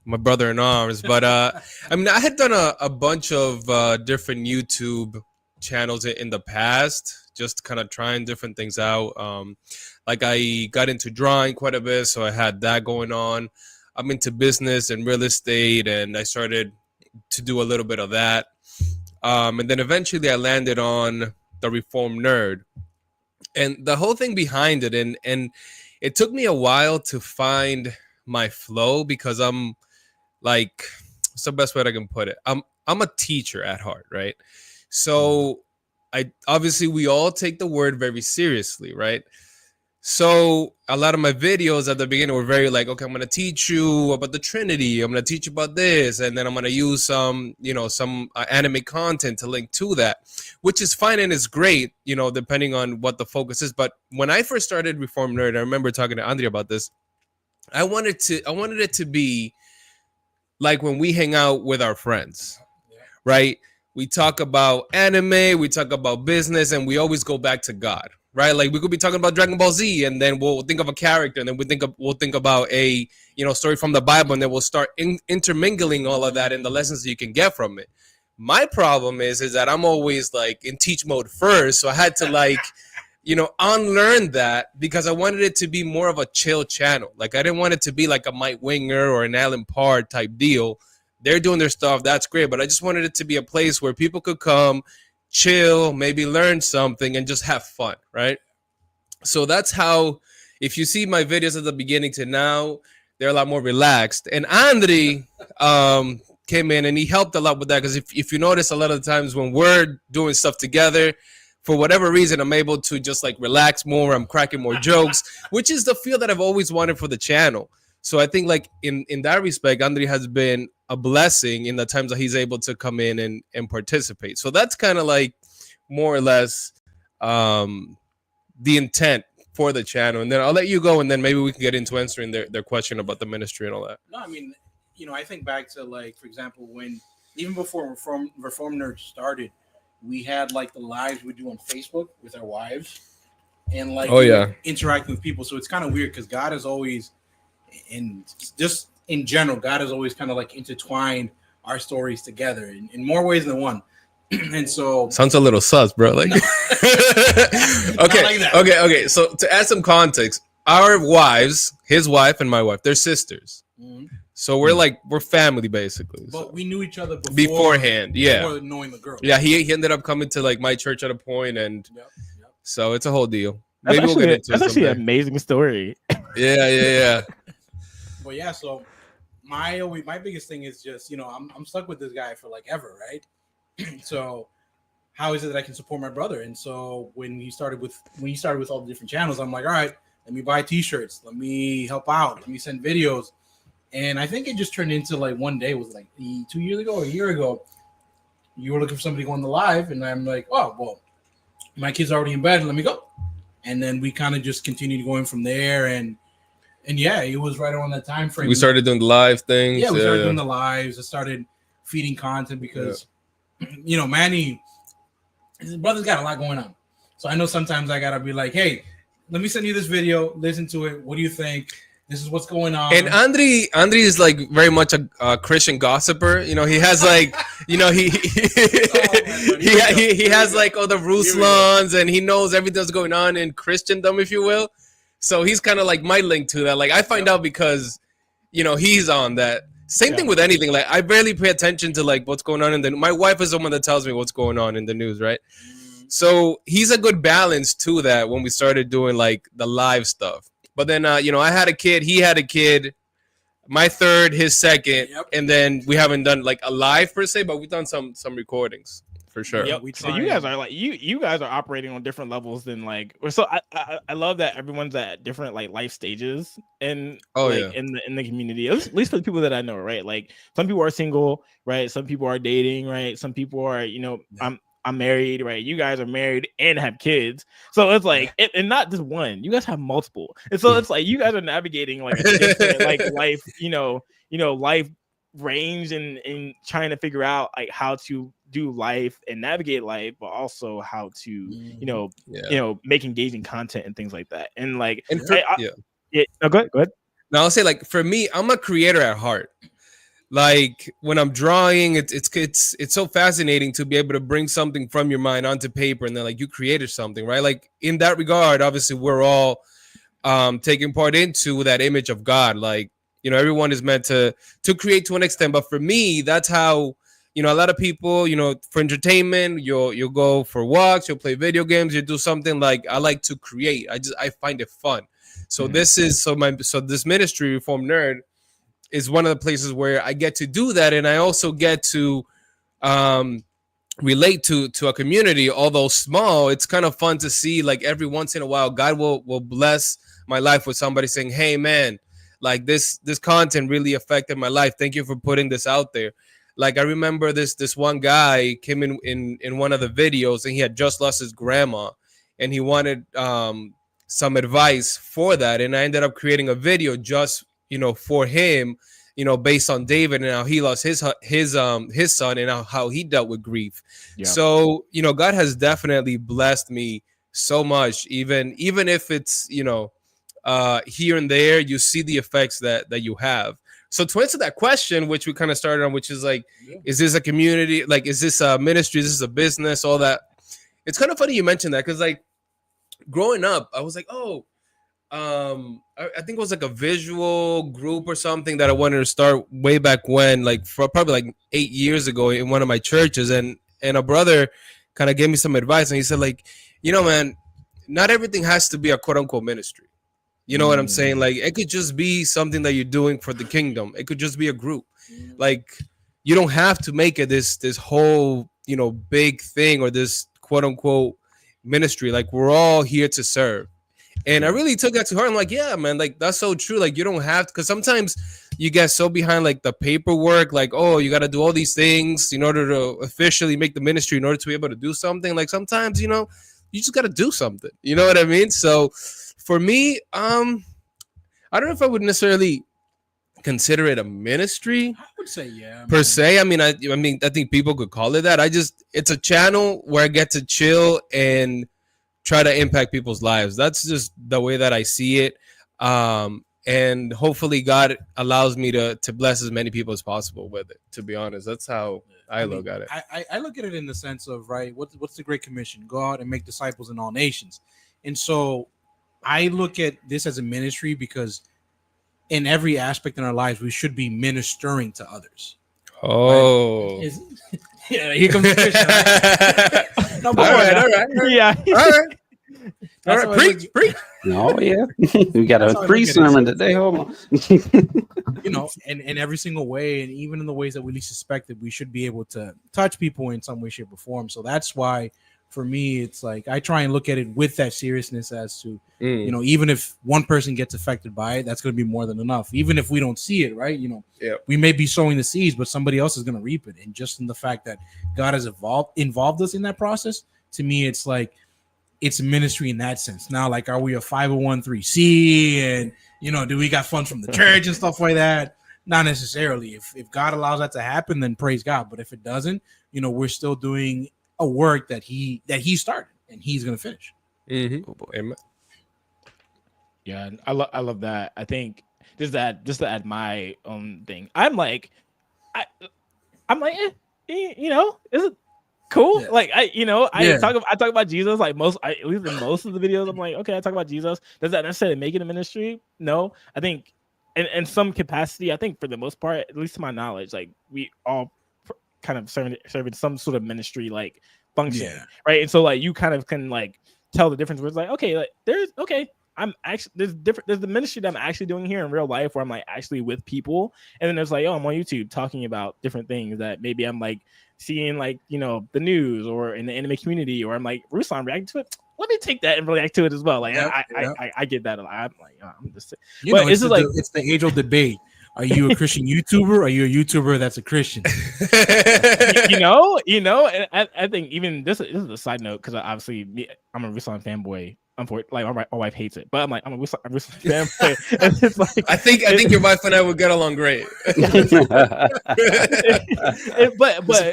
my brother in arms, but I had done a bunch of different YouTube channels in the past, just kind of trying different things out. Like I got into drawing quite a bit, so I had that going on. I'm into business and real estate, and I started to do a little bit of that. And then eventually I landed on the Reform Nerd. And the whole thing behind it, and it took me a while to find my flow because I'm like, what's the best way I can put it? I'm a teacher at heart, right? So we all take the word very seriously, right? So a lot of my videos at the beginning were very like, okay, I'm going to teach you about the Trinity. I'm going to teach you about this. And then I'm going to use some anime content to link to that, which is fine. And it's great, depending on what the focus is. But when I first started Reform Nerd, I remember talking to Andrea about this. I wanted it to be like when we hang out with our friends, right? we talk about anime, we talk about business, and we always go back to God, right? Like we could be talking about Dragon Ball Z, and then we'll think of a character, and then we'll think about a story from the Bible, and then we'll start intermingling all of that and the lessons that you can get from it. My problem is that I'm always like in teach mode first, so I had to like unlearn that because I wanted it to be more of a chill channel. Like I didn't want it to be like a Mike Winger or an Alan Parr type deal. They're doing their stuff, that's great, but I just wanted it to be a place where people could come, chill, maybe learn something, and just have fun, right? So that's how, if you see my videos at the beginning to now, they're a lot more relaxed. And Andri came in and he helped a lot with that because if you notice, a lot of the times when we're doing stuff together, for whatever reason, I'm able to just like relax more. I'm cracking more jokes, which is the feel that I've always wanted for the channel. So I think like in that respect, Andri has been a blessing in the times that he's able to come in and participate. So that's kind of like more or less the intent for the channel. And then I'll let you go, and then maybe we can get into answering their question about the ministry and all that. No, I mean, I think back to like, for example, when even before Reform Nerd started, we had like the lives we do on Facebook with our wives, and like interacting with people. So it's kind of weird because God is always, and just in general, God has always kind of like intertwined our stories together in more ways than one. And so sounds a little sus, bro. Like, no. Okay. So to add some context, our wives, his wife and my wife, they're sisters. Mm-hmm. So we're family basically. But so. we knew each other beforehand, before knowing the girl. Yeah, he ended up coming to like my church at a point, and so it's a whole deal. That's Maybe we'll get into it. That's actually an amazing story. Yeah. But yeah, so my biggest thing is just I'm stuck with this guy for like ever, right? So how is it that I can support my brother? And so when you started with all the different channels, I'm like, all right, let me buy t-shirts, let me help out, let me send videos. And I think it just turned into like one day, was like 2 years ago or a year ago, you were looking for somebody going to live, and I'm like, oh well, my kid's already in bed, let me go. And then we kind of just continued going from there, and yeah, it was right around that time frame. We started doing the live things. Yeah, we started doing the lives. I started feeding content because Manny, his brother's got a lot going on. So I know sometimes I gotta be like, hey, let me send you this video, listen to it. What do you think? This is what's going on. And Andri is like very much a Christian gossiper. He has like, he has like all the Ruslans, and he knows everything that's going on in Christendom, if you will. So he's kind of like my link to that. Like I find out because, he's on that. Same thing with anything. Like I barely pay attention to like what's going on, and then my wife is the one that tells me what's going on in the news, right? So he's a good balance to that when we started doing like the live stuff. But then, I had a kid, he had a kid, my third, his second, and then we haven't done like a live per se, but we've done some recordings for sure. Yep. So you guys are like you guys are operating on different levels than like. So I love that everyone's at different like life stages in in the community. At least for the people that I know, right? Like some people are single, right? Some people are dating, right? Some people are I'm married, right? You guys are married and have kids. So it's like, and not just one, you guys have multiple. And so it's like, you guys are navigating like a different, like life, life range and trying to figure out like how to do life and navigate life, but also how to, make engaging content and things like that. And like, go ahead. Now I'll say like, for me, I'm a creator at heart. Like when I'm drawing, it's so fascinating to be able to bring something from your mind onto paper, and then like you created something, right? Like in that regard, obviously we're all taking part into that image of God. Like, everyone is meant to create to an extent, but for me, that's how, a lot of people, for entertainment, you'll go for walks, you'll play video games, you do something. Like I like to create. I find it fun. So this ministry, Reform Nerd, is one of the places where I get to do that, and I also get to relate to a community, although small. It's kind of fun to see like every once in a while God will bless my life with somebody saying, hey man, like this content really affected my life, thank you for putting this out there. Like I remember this one guy came in one of the videos, and he had just lost his grandma, and he wanted some advice for that, and I ended up creating a video just for him, based on David and how he lost his son and how he dealt with grief. Yeah. So, God has definitely blessed me so much, even if it's, here and there, you see the effects that you have. So to answer that question, which we kind of started on, which is like, is this a community? Like, is this a ministry? Is this a business? All that. It's kind of funny you mentioned that, because like growing up, I was like, I think it was like a visual group or something that I wanted to start way back when, like for probably like 8 years ago in one of my churches, and a brother kind of gave me some advice, and he said, like, man, not everything has to be a quote unquote ministry. You know what I'm saying? Like, it could just be something that you're doing for the kingdom. It could just be a group. Like, you don't have to make it this whole, big thing or this quote unquote ministry. Like, we're all here to serve. And I really took that to heart. I'm like, yeah, man, like, that's so true. Like, you don't have to, because sometimes you get so behind like the paperwork, like, oh, you got to do all these things in order to officially make the ministry, in order to be able to do something. Like, sometimes, you just got to do something. You know what I mean? So for me, I don't know if I would necessarily consider it a ministry. I would say, yeah, per se. I mean, I think people could call it that. It's a channel where I get to chill and try to impact people's lives. That's just the way that I see it. And hopefully God allows me to bless as many people as possible with it. To be honest, that's how I look at it. I look at it in the sense of, right, what's the Great Commission? Go out and make disciples in all nations. And so I look at this as a ministry because in every aspect in our lives, we should be ministering to others. Oh, right? Yeah, here comes the Christian. Right? all right. Yeah. All right, preach. Oh yeah, we got a pre-sermon today. Hold on. In every single way, and even in the ways that we least suspected, we should be able to touch people in some way, shape, or form. So that's why, for me, it's like I try and look at it with that seriousness as to, even if one person gets affected by it, that's going to be more than enough. Even if we don't see it, right? We may be sowing the seeds, but somebody else is going to reap it. And just in the fact that God has involved us in that process, to me, it's like it's ministry in that sense. Now, like, are we a 501(c)(3) and do we got funds from the church and stuff like that? Not necessarily. If God allows that to happen, then praise God. But if it doesn't, we're still doing a work that he started and he's going to finish. Mm-hmm. Oh boy. Amen. Yeah, I love that. I think just to add my own thing, I'm like, is it cool? Yeah. Like, I talk about Jesus, like at least in most of the videos. I'm like, okay, I talk about Jesus. Does that necessarily make it a ministry? No, I think in some capacity, I think for the most part, at least to my knowledge, like we all kind of serving some sort of ministry like function, right? And so like you kind of can like tell the difference where it's like, okay, like there's the ministry that I'm actually doing here in real life where I'm like actually with people, and then there's like, I'm on YouTube talking about different things that maybe I'm like seeing like the news or in the anime community, or I'm like Ruslan reacting to it. Let me take that and react to it as well. Like I get that a lot. I'm like, I'm just it's the age-old debate. Are you a Christian YouTuber? Or are you a YouTuber that's a Christian? And I think even this is a side note because obviously I'm a Ruslan fanboy. Like my wife hates it, but I'm like I'm a Ruslan fanboy. And it's like I think your wife and I would get along great. but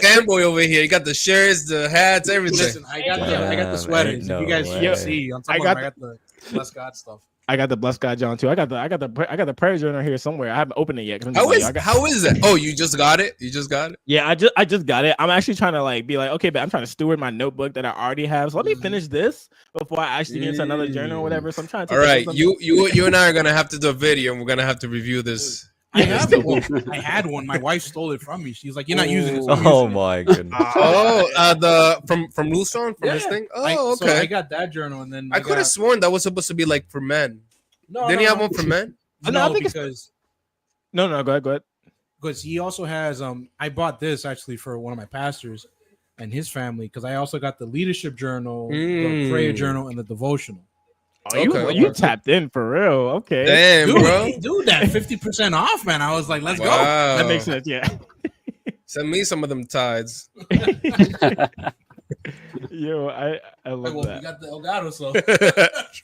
fanboy over here. You got the shirts, the hats, everything. Listen, I got the sweaters. If you guys can see, on top of them, I got the Bless God stuff. I got the Bless God John too. I got the prayer journal here somewhere. I haven't opened it yet. How is it? Oh, you just got it? Yeah, I just got it. I'm actually trying to like be like, okay, but I'm trying to steward my notebook that I already have. So let me finish this before I actually get into another journal or whatever. So I'm trying to. All right, you and I are gonna have to do a video, and we're gonna have to review this. I have it. Well, I had one. My wife stole it from me. She's like, "You're not using it." Oh my goodness! From Lucerne, from his thing. Oh, okay. So I got that journal, and then I could have sworn that was supposed to be like for men. No, didn't he have one for men? No, I think because no. Go ahead. Because he also has I bought this actually for one of my pastors and his family because I also got the leadership journal, the prayer journal, and the devotional. Oh, you tapped in for real. Okay. Damn, bro. Dude, that 50% off, man. I was like, let's go. That makes sense, yeah. Send me some of them tides. Yo, I love that. We got the Elgato, so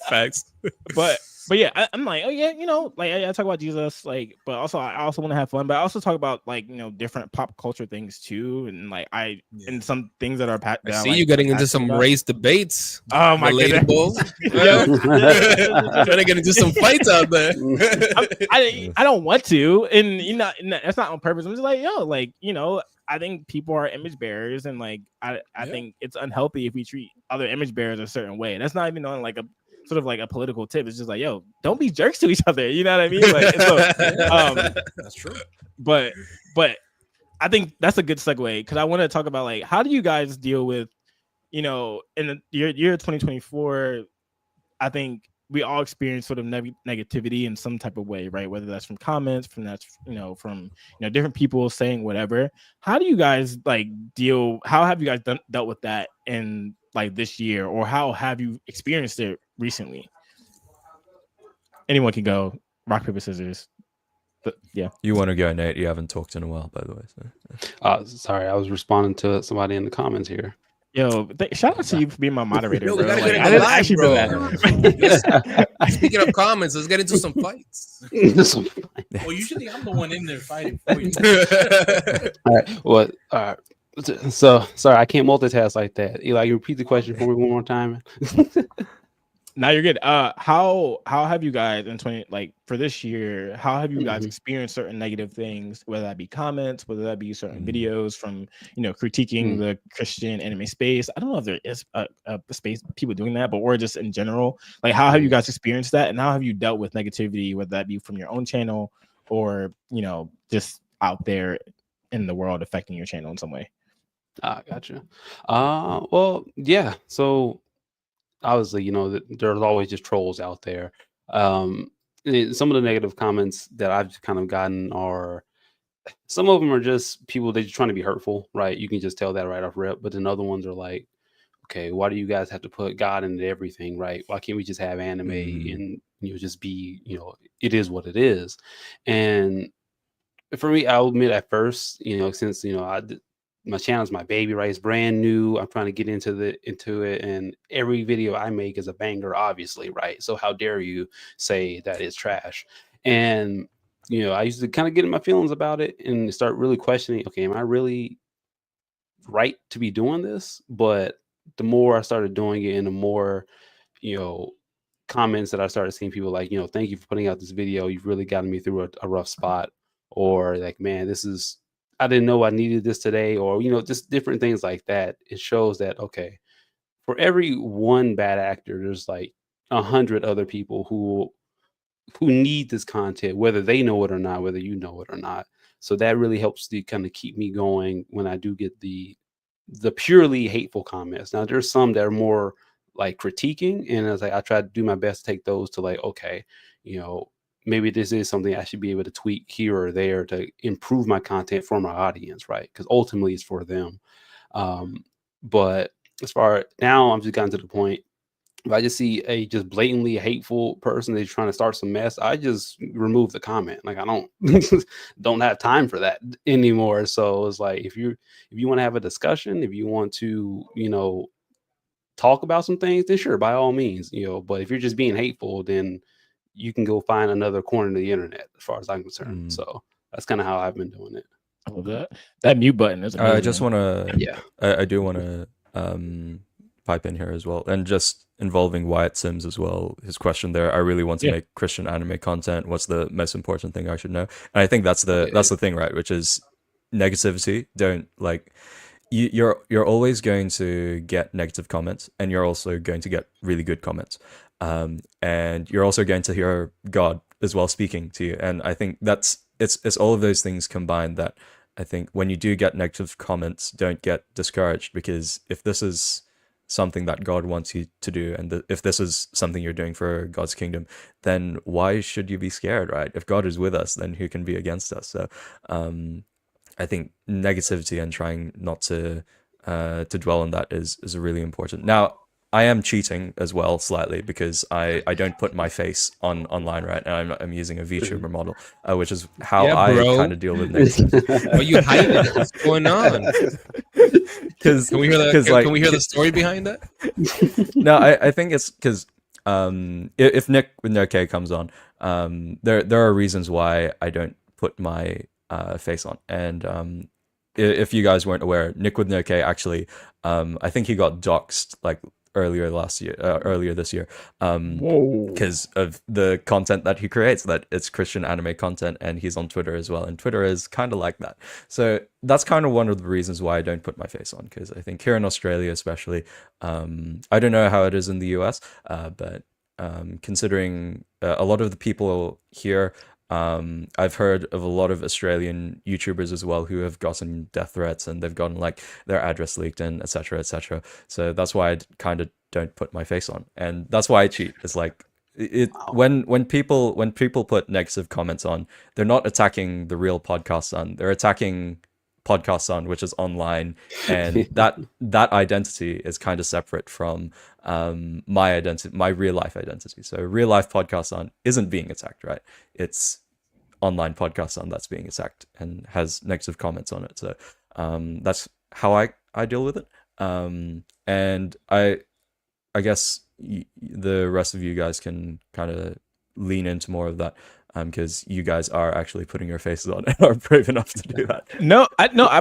facts. But But yeah, I'm like, oh yeah, like I talk about Jesus, like, but also I also want to have fun, but I also talk about like different pop culture things too, and like and some things that are I that see like, you getting into passionate some about. race debates. Oh my goodness. Relatable. Yo, Trying to get into some fights out there. I don't want to, and that's not on purpose. I'm just like, yo, like I think people are image bearers, and like I think it's unhealthy if we treat other image bearers a certain way. That's not even on like a sort of like a political tip. It's just like, yo, don't be jerks to each other. You know what I mean? Like, so, That's true. but I think that's a good segue because I want to talk about like how do you guys deal with, in the year 2024. I think we all experience sort of negativity in some type of way, right? Whether that's from comments, from different people saying whatever. How do you guys like deal? How have you guys dealt with that in like this year, or how have you experienced it recently? Anyone can go. Rock, paper, scissors. Yeah. You want to go, Nate? You haven't talked in a while, by the way. So. Sorry, I was responding to somebody in the comments here. Yo, shout out to you for being my moderator, Yo, bro. we gotta Like, get I in didn't the live, actually bro. do that. Speaking of comments, let's get into some fights. Well, usually I'm the one in there fighting for you. All right. Well, so sorry, I can't multitask like that. Eli, you repeat the question for me one more time. Now you're good. How have you guys in for this year? How have you guys experienced certain negative things, whether that be comments, whether that be certain videos from critiquing the Christian anime space? I don't know if there is a space people doing that, but or just in general. Like, how have you guys experienced that, and how have you dealt with negativity, whether that be from your own channel or just out there in the world affecting your channel in some way? Gotcha. Well, yeah. So obviously, there's always just trolls out there. Some of the negative comments that I've just kind of gotten are, some of them are just people, they're just trying to be hurtful, right? You can just tell that right off rip. But then other ones are like, okay, why do you guys have to put God into everything, right? Why can't we just have anime and just be, it is what it is. And for me, I'll admit at first, since my channel's my baby, right? It's brand new. I'm trying to get into it, and every video I make is a banger, obviously, right? So how dare you say that it's trash? And I used to kind of get in my feelings about it and start really questioning, okay, am I really right to be doing this? But the more I started doing it, and the more comments that I started seeing, people like, thank you for putting out this video. You've really gotten me through a rough spot. Or like, man, I didn't know I needed this today, or just different things like that. It shows that, okay, for every one bad actor, there's like 100 other people who need this content, whether they know it or not, whether you know it or not. So that really helps to kind of keep me going when I do get the purely hateful comments. Now there's some that are more like critiquing, and I try to do my best to take those to like, okay, maybe this is something I should be able to tweak here or there to improve my content for my audience, right? Because ultimately it's for them. But as far now, I'm just gotten to the point, if I just see a just blatantly hateful person that's trying to start some mess, I just remove the comment. Like, I don't have time for that anymore. So it's like, if you want to have a discussion, if you want to, talk about some things, then sure, by all means, but if you're just being hateful, then you can go find another corner of the internet, as far as I'm concerned. So that's kind of how I've been doing it. I love that mute button is amazing. I just want to, I do want to pipe in here as well, and just involving Wyatt Sims as well. His question there, I really want to make Christian anime content. What's the most important thing I should know? And I think that's the thing, right? Which is negativity. Don't like. You're always going to get negative comments, and you're also going to get really good comments, and you're also going to hear God as well speaking to you. And I think it's all of those things combined that I think when you do get negative comments, don't get discouraged, because if this is something that God wants you to do, and if this is something you're doing for God's kingdom, then why should you be scared, right? If God is with us, then who can be against us? So I think negativity and trying not to dwell on that is really important. Now, I am cheating as well slightly, because I don't put my face online, right? And I'm using a VTuber model, which is how I kind of deal with negativity. Are you hiding it? What's going on? Can we hear the story behind that? No, I think it's because if Nick with no K comes on, there are reasons why I don't put my face on. And if you guys weren't aware, Nick with no K actually, I think he got doxxed like earlier this year, Whoa. because of the content that he creates, that it's Christian anime content, and he's on Twitter as well, and Twitter is kind of like that. So that's kind of one of the reasons why I don't put my face on, because I think here in Australia especially, I don't know how it is in the US, but considering a lot of the people here, I've heard of a lot of Australian YouTubers as well who have gotten death threats, and they've gotten like their address leaked and etc. etc. So that's why I kind of don't put my face on, and that's why I cheat. It's like when people put negative comments on, they're not attacking the real podcast on, they're attacking podcast on, which is online, and that identity is kind of separate from my identity, my real life identity. So real life podcast on isn't being attacked, right? It's online podcast on that's being attacked and has negative comments on it. So that's how I deal with it. And I guess the rest of you guys can kind of lean into more of that, because you guys are actually putting your faces on and are brave enough to do that.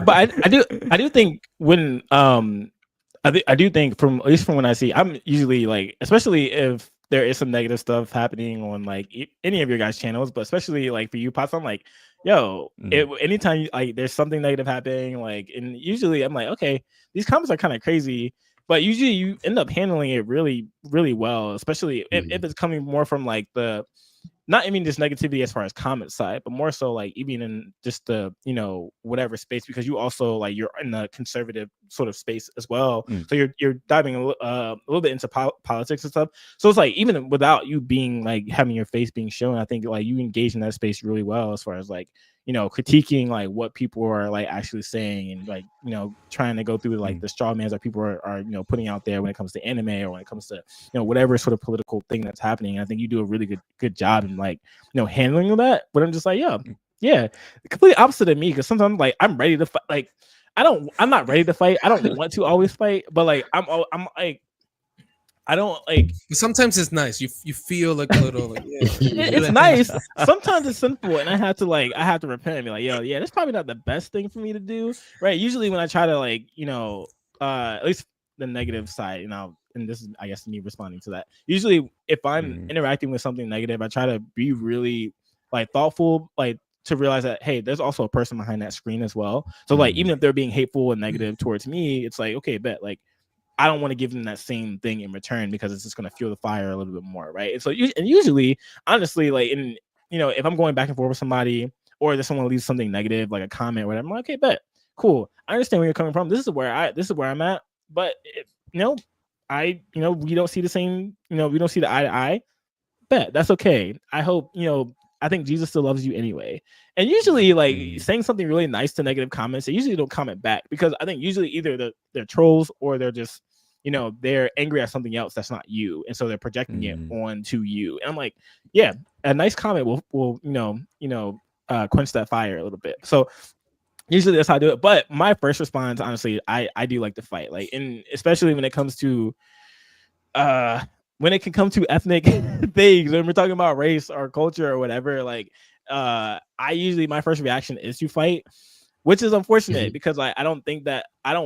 But I do think when I do think, from at least from when I see, I'm usually like, especially if there is some negative stuff happening on like any of your guys' channels, but especially like for you, Pots, I'm like, yo, anytime like there's something negative happening, like, and usually I'm like, okay, these comments are kind of crazy, but usually you end up handling it really, really well, especially if it's coming more from like the, not even just negativity as far as comment side, but more so like even in just the, you know, whatever space, because you also like, you're in the conservative sort of space as well. So you're diving a little bit into politics and stuff. So it's like, even without you being like having your face being shown, I think like you engage in that space really well as far as like, you know, critiquing like what people are like actually saying, and like, you know, trying to go through like the straw mans that people are, you know, putting out there when it comes to anime, or when it comes to, you know, whatever sort of political thing that's happening. I think you do a really good job in like, you know, handling that. But I'm just like, yeah, completely opposite of me, because sometimes like I'm ready to fight. Like I'm not ready to fight. I don't want to always fight, but like I'm like, I don't like. Sometimes it's nice. You feel like a little like, it's nice. Sometimes it's sinful, and I have to repent and be like, yo, yeah, that's probably not the best thing for me to do, right? Usually when I try to like, you know, at least the negative side, you know, and this is, I guess, me responding to that. Usually if I'm interacting with something negative, I try to be really like thoughtful, like to realize that, hey, there's also a person behind that screen as well. So like, even if they're being hateful and negative towards me, it's like, okay, bet, like, I don't want to give them that same thing in return, because it's just going to fuel the fire a little bit more, right? And so, and usually, honestly, like, in, you know, if I'm going back and forth with somebody, or there's someone leaves something negative, like a comment or whatever, I'm like, okay, bet, cool, I understand where you're coming from. This is where I'm at. But you know, we don't see the same, you know, we don't see the eye to eye. Bet, that's okay. I hope, you know, I think Jesus still loves you anyway. And usually, like, saying something really nice to negative comments, they usually don't comment back, because I think usually either they're trolls, or they're just, you know, they're angry at something else that's not you, and so they're projecting it onto you. And I'm like, yeah, a nice comment will quench that fire a little bit. So usually that's how I do it. But my first response, honestly, I do like to fight, like, and especially when it comes to when it can come to ethnic things, when we're talking about race or culture or whatever, like I usually, my first reaction is to fight, which is unfortunate, because I don't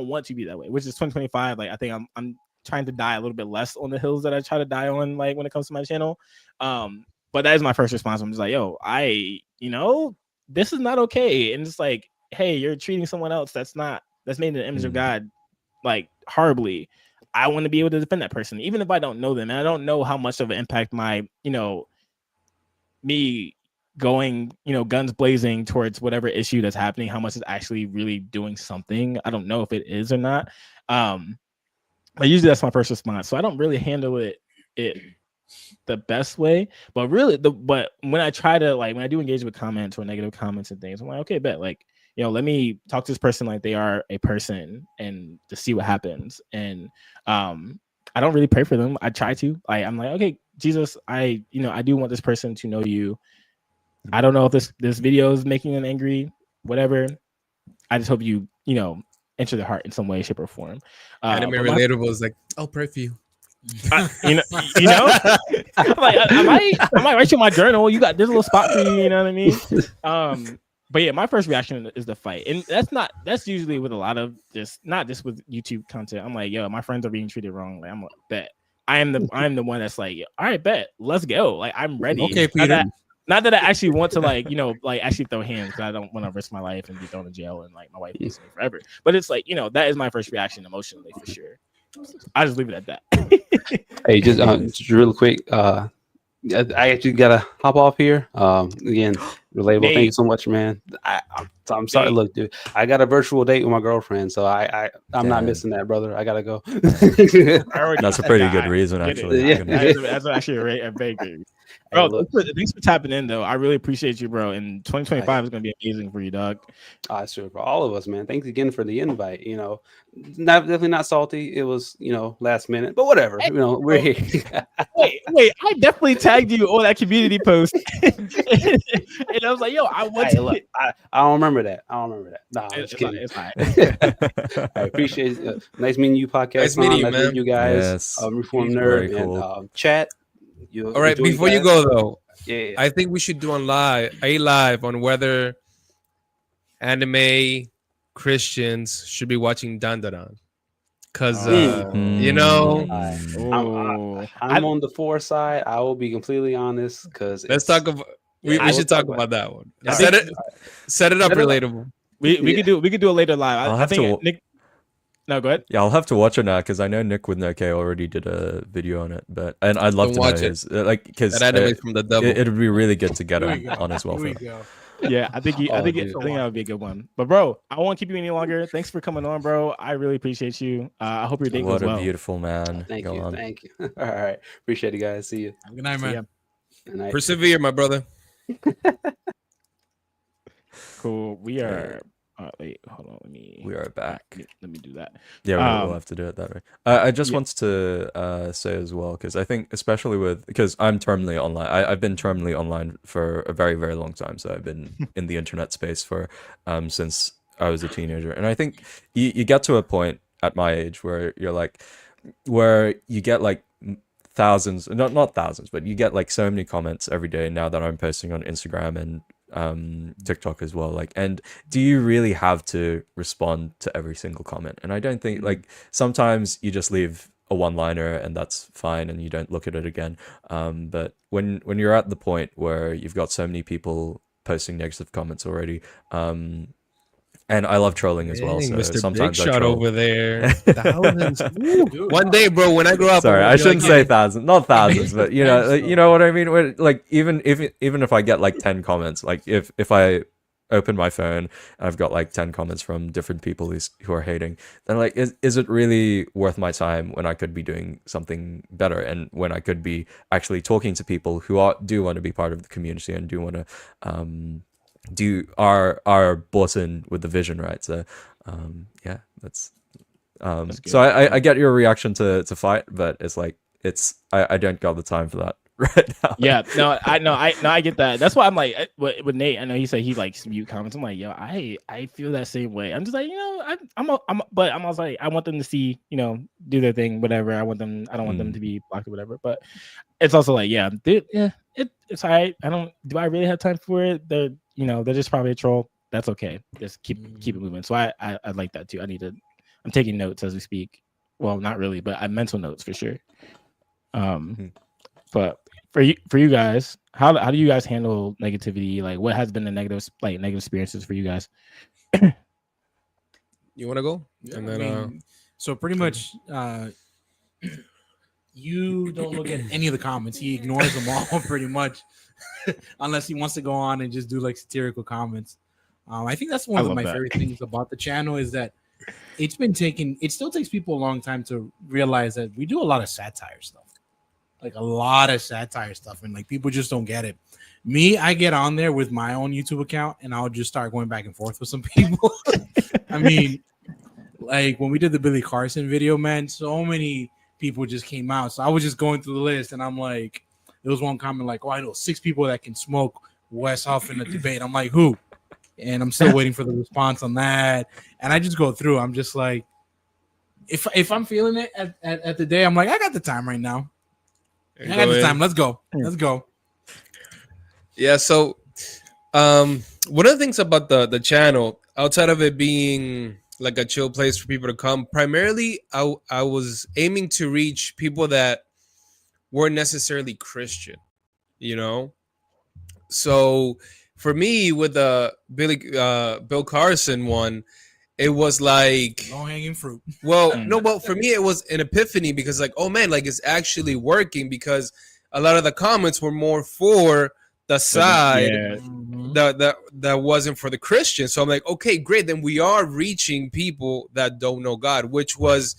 want to be that way, which is 2025. Like, I think I'm trying to die a little bit less on the hills that I try to die on, like, when it comes to my channel. But that is my first response. I'm just like, yo, this is not okay. And it's like, hey, you're treating someone else that's made in the image of God, like, horribly. I want to be able to defend that person, even if I don't know them, and I don't know how much of an impact my, you know, me going, you know, guns blazing towards whatever issue that's happening, how much is actually really doing something. I don't know if it is or not. But usually that's my first response. So I don't really handle it the best way. But really, but when I try to, like, when I do engage with comments or negative comments and things, I'm like, okay, bet, like, you know, let me talk to this person like they are a person, and to see what happens. And I don't really pray for them. I try to. I'm like, okay, Jesus, I do want this person to know you. I don't know if this video is making them angry, whatever. I just hope you enter their heart in some way, shape, or form. Anime relatable is like, I'll pray for you. You know, I'm like, I might write you in my journal. You got this little spot for you. You know what I mean? But yeah, my first reaction is the fight, and that's usually with a lot of not just with YouTube content. I'm like, yo, my friends are being treated wrong. Like, I'm like, bet I am the one that's like, all right, bet, let's go. Like, I'm ready. Okay, Peter. Not that I actually want to like actually throw hands, because I don't want to risk my life and be thrown in jail and like my wife leaves me forever. But it's like, that is my first reaction emotionally for sure. I just leave it at that. Hey, just real quick. I actually gotta hop off here. Again, relatable. Nate. Thank you so much, man. I'm sorry. Nate. Look, dude, I got a virtual date with my girlfriend, so I'm not Damn. missing that, brother. I gotta go. That's a pretty good reason, Get it. actually. Yeah. That's actually a very good. Hey, Bro, look. thanks for tapping in, though. I really appreciate you, bro. And 2025 is gonna be amazing for you, dog. Sure, for all of us, man. Thanks again for the invite. Definitely not salty. It was, last minute, but whatever. We're here. Wait, I definitely tagged you on that community post, and I was like, yo, I want Hey, to. look, I don't remember that. Nah, I'm It's just fine. kidding. It's fine. I appreciate it. Nice meeting you, podcast. Nice meeting you, Nice man. you guys. Yes. Reform Very Nerd cool. and chat. All right, before you go though, yeah. I think we should do a live on whether anime Christians should be watching Dandadan. Because I'm on the 4 side. I will be completely honest, because let's talk about we should talk about that one. Yeah, Set it up relatable. We could do a later live. I'll I have think to- Nick. No, go ahead. Yeah, I'll have to watch it now because I know Nick with No K already did a video on it, and I'd love Don't to know watch it. his because That anime from the devil. it'd be really good to get Here we him go. on as well. Here we For go. Yeah, I think Oh, I think dude. that would be a good one. But bro, I won't keep you any longer. Thanks for coming on, bro. I really appreciate you. I hope your date what goes a well. beautiful man. Thank Go you. on. Thank you. All right. Appreciate it, guys. See you. Have a good night, See man. ya. Good night. Persevere, my brother. Cool. We are. Wait, hold on. We are back. Let me do that. Yeah, we'll have to do it that way. I just wanted to say as well, because I think especially because I'm terminally online. I've been terminally online for a very, very long time. So I've been in the internet space for since I was a teenager. And I think you get to a point at my age where you get like thousands, not thousands, but you get like so many comments every day now that I'm posting on Instagram and TikTok as well. And do you really have to respond to every single comment? And I don't think sometimes you just leave a one-liner and that's fine and you don't look at it again. But when you're at the point where you've got so many people posting negative comments already, and I love trolling as well. Dang, So Mr. sometimes Big I Shot troll. over there. Thousands. Woo. One day, bro, when I grow up, Sorry, I'm I gonna be shouldn't like say you. thousands, not thousands, but you know what I mean. Even if I get like 10 comments, like if I open my phone and I've got like 10 comments from different people who are hating, then like is it really worth my time when I could be doing something better and when I could be actually talking to people who do want to be part of the community and do want to are bought in with the vision, right? So yeah, that's good. so I get your reaction to fight, but it's like I don't got the time for that right now. Yeah, I get that. That's why I'm like with Nate. I know he said he likes mute comments. I'm like, yo, I feel that same way. I'm just like, but I'm also like, I want them to see, do their thing, whatever. I don't want them to be blocked or whatever. But it's also like, yeah, dude, it's all right. Do I really have time for it? They're just probably a troll. That's okay. Just keep it moving. So I like that too. I'm taking notes as we speak. Well, not really, but I mental notes for sure. But for you guys, how do you guys handle negativity? Like, what has been the negative experiences for you guys? You want to go? Yeah, And then, so pretty much, you don't look at any of the comments. He ignores them all pretty much, unless he wants to go on and just do like satirical comments. I think that's one of my favorite things about the channel is that it still takes people a long time to realize that we do a lot of satire stuff. Like a lot of satire stuff, and like people just don't get it. Me, I get on there with my own YouTube account, and I'll just start going back and forth with some people. I mean, like when we did the Billy Carson video, man, so many people just came out. So I was just going through the list, and I'm like, there was one comment like, "Oh, I know 6 people that can smoke Wes Huff in a debate." I'm like, who? And I'm still waiting for the response on that. And I just go through. I'm just like, if I'm feeling it at the day, I'm like, I got the time right now. I Go got the in. time. Let's go. Yeah. Let's go. Yeah, so one of the things about the channel, outside of it being like a chill place for people to come, primarily I was aiming to reach people that weren't necessarily Christian, you know. So for me, with the Bill Carson one, it was like, Low hanging fruit. well, Mm. no, well, for me it was an epiphany, because like, oh man, like it's actually working, because a lot of the comments were more for the side Yeah. that wasn't for the Christians. So I'm like, okay, great, then we are reaching people that don't know God, which was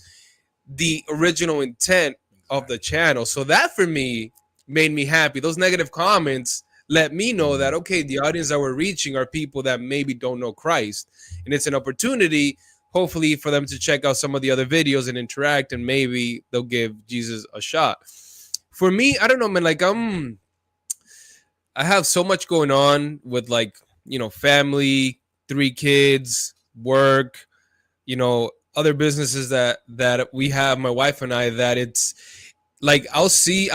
the original intent of the channel. So that for me made me happy. Those negative comments let me know that, okay, the audience that we're reaching are people that maybe don't know Christ, and it's an opportunity hopefully for them to check out some of the other videos and interact, and maybe they'll give Jesus a shot. For me, I don't know, man, like I have so much going on with, like, you know, family, 3 kids, work, you know, other businesses that we have, my wife and I, that it's like I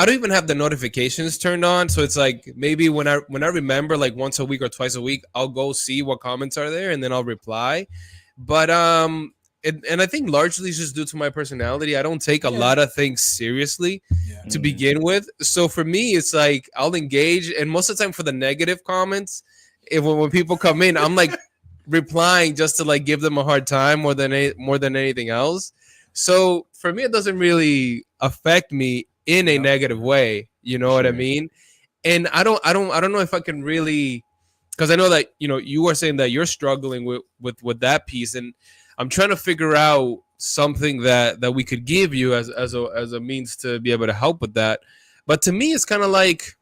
don't even have the notifications turned on, so it's like maybe when I remember, like once a week or twice a week, I'll go see what comments are there and then I'll reply. But and I think largely it's just due to my personality. I don't take a lot of things seriously Yeah. to begin with. So for me, it's like I'll engage, and most of the time for the negative comments, when people come in, I'm like replying just to like give them a hard time more than anything else. So for me, it doesn't really affect me in a negative way. You know what I Sure. mean? And I don't know if I can really, because I know that, you know, you were saying that you're struggling with that piece, and I'm trying to figure out something that we could give you as a means to be able to help with that. But to me, it's kind of like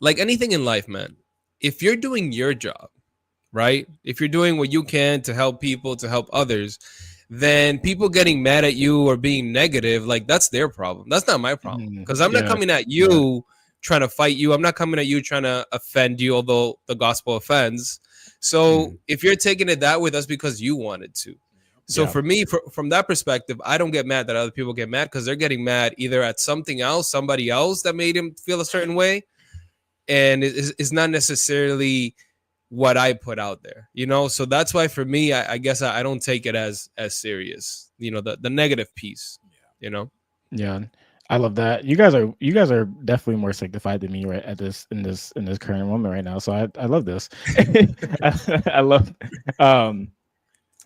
anything in life, man. If you're doing your job, right? If you're doing what you can to help people, to help others, then people getting mad at you or being negative, like, that's their problem. That's not my problem, because I'm not Yeah. coming at you trying to fight you. I'm not coming at you trying to offend you, although the gospel offends. So if you're taking it that way, that's because you wanted to. So Yeah. for me, from that perspective, I don't get mad that other people get mad, because they're getting mad either at something else, somebody else that made him feel a certain way, and it's not necessarily what I put out there, you know. So that's why for me, I guess I don't take it as serious, you know, the negative piece, you know. Yeah, I love that. You guys are definitely more sanctified than me right at this in this current moment right now. So I love this. I love.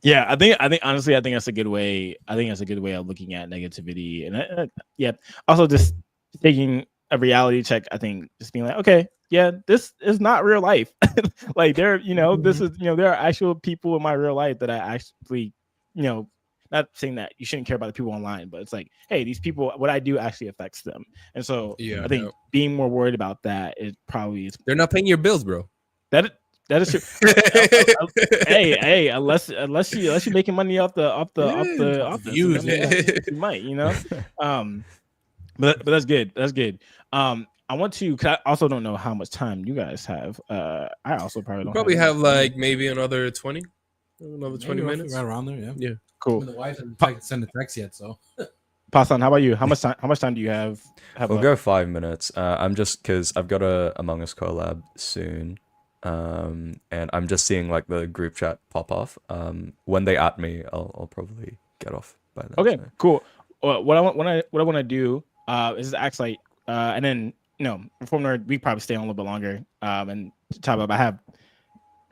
Yeah, I think honestly, I think that's a good way. I think that's a good way of looking at negativity, and yeah, also just taking a reality check. I think just being like, okay, yeah, this is not real life. Like there, this is, there are actual people in my real life that I actually, not saying that you shouldn't care about the people online, but it's like, hey, these people, what I do actually affects them, and so Yeah, I think being more worried about that is probably they're not paying your bills, bro. that is true. hey, unless you're making money off the views, you might, but that's good. That's good. I want to. 'Cause I also don't know how much time you guys have. I also probably don't. Probably have any- like maybe another 20 minutes. right around there. Yeah. Yeah. cool. The wife hasn't tried to send a text yet, so. Pasan, how about you? How much time do you have? We'll go 5 minutes. I'm just because I've got a Among Us collab soon, and I'm just seeing like the group chat pop off. When they at me, I'll probably get off by then. Okay, so. cool. What I want to do is act like, and then Reform Nerd, we probably stay on a little bit longer. And talk about.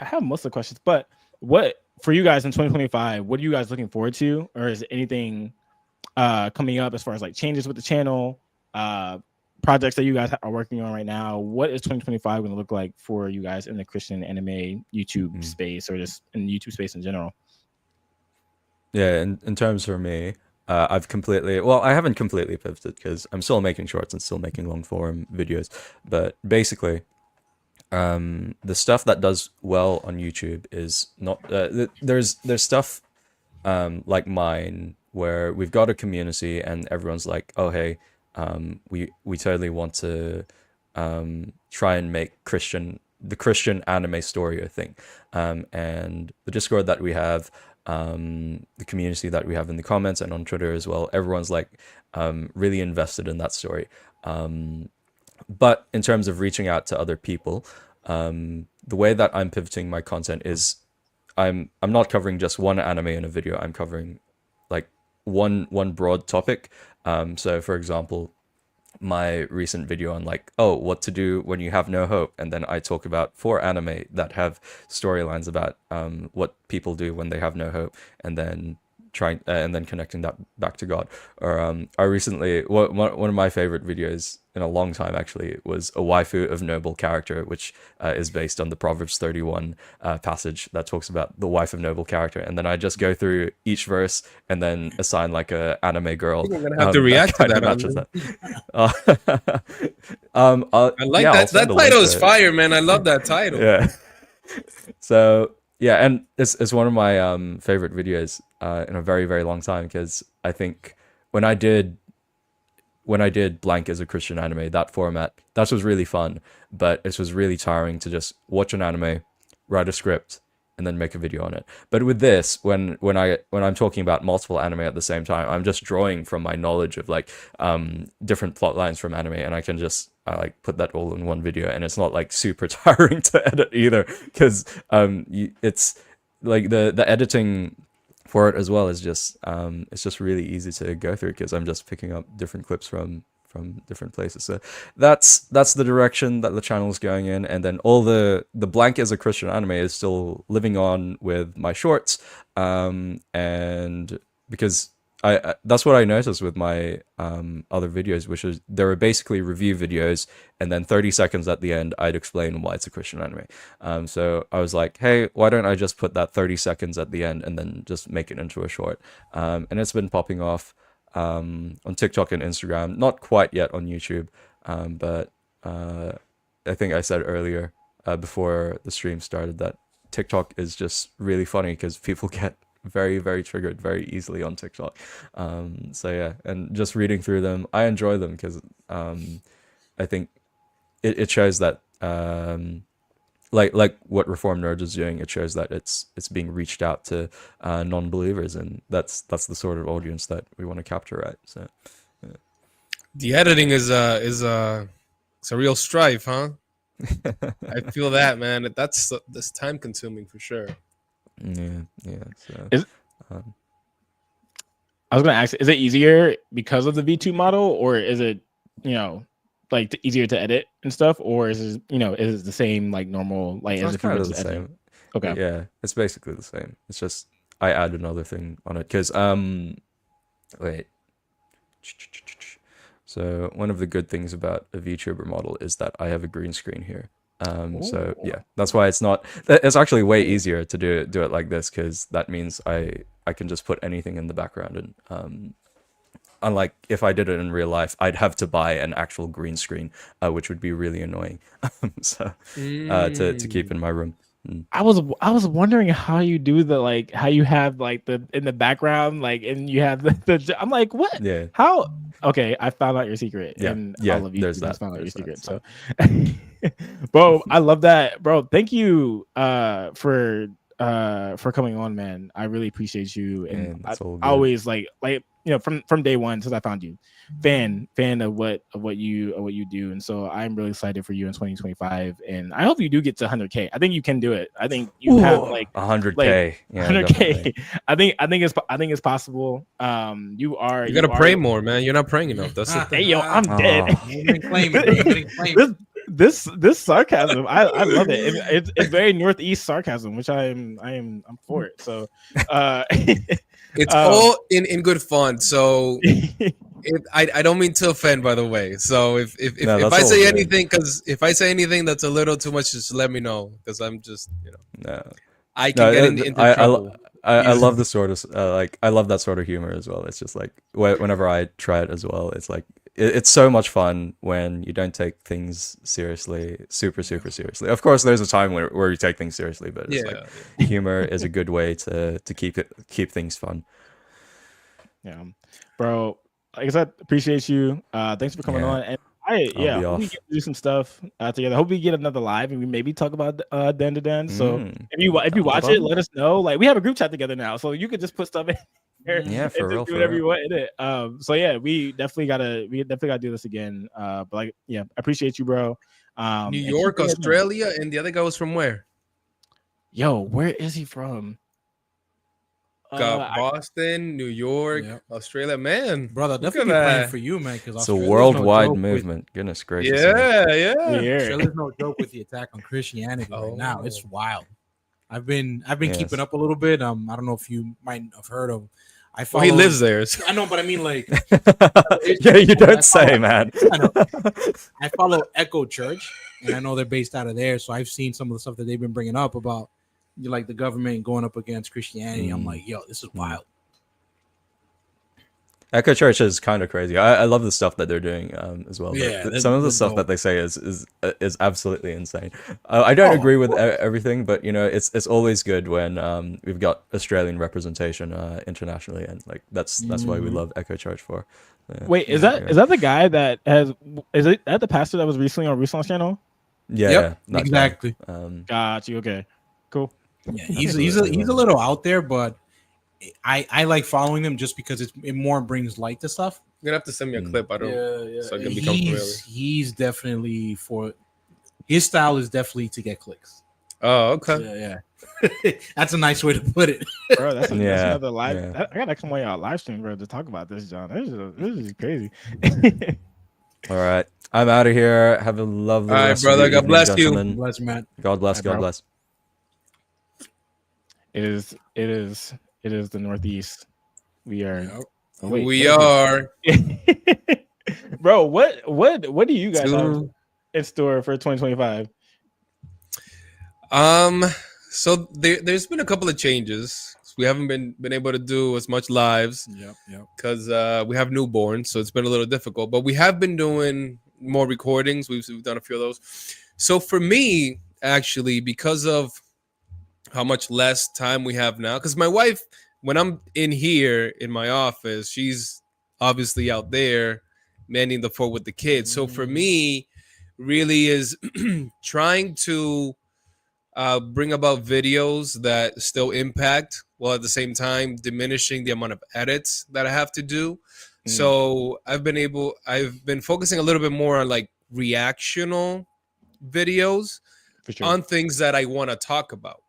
I have most of the questions, but what for you guys in 2025? What are you guys looking forward to, or is anything coming up as far as like changes with the channel, projects that you guys are working on right now? What is 2025 going to look like for you guys in the Christian anime YouTube space, or just in the YouTube space in general? Yeah, in terms for me, I haven't completely pivoted because I'm still making shorts and still making long form videos. But basically, the stuff that does well on YouTube is not there's stuff like mine where we've got a community and everyone's like, oh hey, we totally want to try and make the Christian anime story a thing, and the Discord that we have, the community that we have in the comments and on Twitter as well. Everyone's like really invested in that story. But in terms of reaching out to other people, the way that I'm pivoting my content is I'm not covering just one anime in a video. I'm covering like one broad topic. So for example, my recent video on like, oh, what to do when you have no hope, and then I talk about 4 anime that have storylines about what people do when they have no hope, and then trying and then connecting that back to God. Or I recently one of my favorite videos in a long time actually was a waifu of noble character, which is based on the Proverbs 31 passage that talks about the wife of noble character, and then I just go through each verse and then assign like a anime girl. I'm gonna have to react to that. Matches that. I like yeah, that. That title is fire, man. I love that title. Yeah. So yeah, and it's one of my favorite videos in a very, very long time, because I think when I did blank as a Christian anime, that format, that was really fun, but it was really tiring to just watch an anime, write a script, and then make a video on it. But with this, when I'm talking about multiple anime at the same time, I'm just drawing from my knowledge of like different plot lines from anime, and I can just like put that all in one video, and it's not like super tiring to edit either, because it's like the editing for it as well is just it's just really easy to go through, because I'm just picking up different clips from different places. So that's the direction that the channel is going in. And then all the blank as a Christian anime is still living on with my shorts, and because I that's what I noticed with my other videos, which is they were basically review videos, and then 30 seconds at the end I'd explain why it's a Christian anime. So I was like, hey, why don't I just put that 30 seconds at the end and then just make it into a short? And it's been popping off on TikTok and Instagram, not quite yet on YouTube, but I think I said earlier before the stream started that TikTok is just really funny, because people get very, very triggered very easily on TikTok. So yeah, and just reading through them, I enjoy them, because I think it shows that like what Reformed Nerd is doing, it shows that it's being reached out to non-believers, and that's the sort of audience that we want to capture, right? So yeah. The editing is a real strife, huh? I feel that, man. That's time consuming for sure. Yeah. So I was gonna ask, is it easier because of the V2 model, or is it, like easier to edit and stuff, or is it, is it the same like normal, like as if you were the to edit? same. Okay. Yeah, it's basically the same. It's just I add another thing on it, because wait. So one of the good things about a VTuber model is that I have a green screen here. So yeah, that's why it's actually way easier to do it like this, because that means I can just put anything in the background, and unlike if I did it in real life, I'd have to buy an actual green screen, which would be really annoying. So to keep in my room. I was wondering how you do how you have like the in the background, like, and you have the I'm like, what? Yeah. How? Okay, I found out your secret. Yeah. And Yeah. all of you There's guys that. found out your There's secret. that. So, bro, I love that, bro. Thank you for coming on, man. I really appreciate you, and I always like from day one since I found you, fan of what you do, and so I'm really excited for you in 2025, and I hope you do get to 100K. I think you can do it. I think you have like 100K, like, yeah, 100K. I think it's possible. You gotta pray more, man. You're not praying enough. That's the thing. Hey yo, I'm dead. This sarcasm, I love it. It's very Northeast sarcasm, which I'm for it. So it's all in good fun. So I don't mean to offend, by the way. So if I say anything, because if I say anything that's a little too much, just let me know, because I'm just I can get into trouble. I love the sort of I love that sort of humor as well. It's just like whenever I try it as well, it's like it's so much fun when you don't take things seriously, super seriously. Of course, there's a time where you take things seriously, but it's humor is a good way to keep things fun. Yeah, bro. Like I said, appreciate you. Thanks for coming on. And Yeah, be hope we off. get to do some stuff together. Hope we get another live and we maybe talk about Den to Den. So Mm. if you watch it, let us know. Like we have a group chat together now, so you could just put stuff in there Yeah, and for just real, do for whatever real. you want in it. So yeah, we definitely gotta do this again. But like, yeah, I appreciate you, bro. New And keep York, doing it, man. Australia, and the other guy was from where? Yo, where is he from? Got Boston, New York, Yep. Australia. Man, Brother, look definitely at praying that. for you, man, because It's a Australia's worldwide no joke movement. Goodness gracious. man. Yeah. Australia's no joke with the attack on Christianity right now. It's wild. I've been Yes. keeping up a little bit. I don't know if you might have heard of. I Well, follow. he lives there. so- I know, but I mean, like, Yeah, you don't say, man. I know. I follow Echo Church, and I know they're based out of there. So I've seen some of the stuff that they've been bringing up about, like, the government going up against Christianity. I'm like, yo, this is wild. Echo Church is kind of crazy. I love the stuff that they're doing as well. Yeah, Some of the they're stuff dope. that they say is absolutely insane. I don't agree with everything, but you know, it's always good when we've got Australian representation internationally, and like that's why we love Echo Church for. Yeah. Wait, is that the guy that has? Is it that the pastor that was recently on Ruslan's channel? Yeah, Yep, yeah, that guy. exactly. Got you. Okay, cool. Yeah, he's a little out there, but I like following him just because it more brings light to stuff. You're gonna have to send me a clip. I don't. Yeah. So I can become familiar. He's definitely his style is definitely to get clicks. Oh, okay. Yeah. That's a nice way to put it. Bro, that's Yeah, another live. yeah. I gotta come on y'all live stream, bro, to talk about this, John. This is crazy. All right, I'm out of here. Have a lovely All right, rest brother. of your God evening, bless you. gentlemen. Bless, man. God bless. Bye, God bro. bless. It is the Northeast. We are. Yep. Oh, wait, We what is are. it? Bro, what do you guys have Two. in store for 2025? So there's been a couple of changes. We haven't been able to do as much lives Yep. because we have newborns, so it's been a little difficult. But we have been doing more recordings. We've done a few of those. So for me, actually, because of how much less time we have now, because my wife, when I'm in here in my office, she's obviously out there manning the fort with the kids. So for me, really is trying to bring about videos that still impact while at the same time diminishing the amount of edits that I have to do. So I've been focusing a little bit more on like reactional videos For sure. on things that I want to talk about.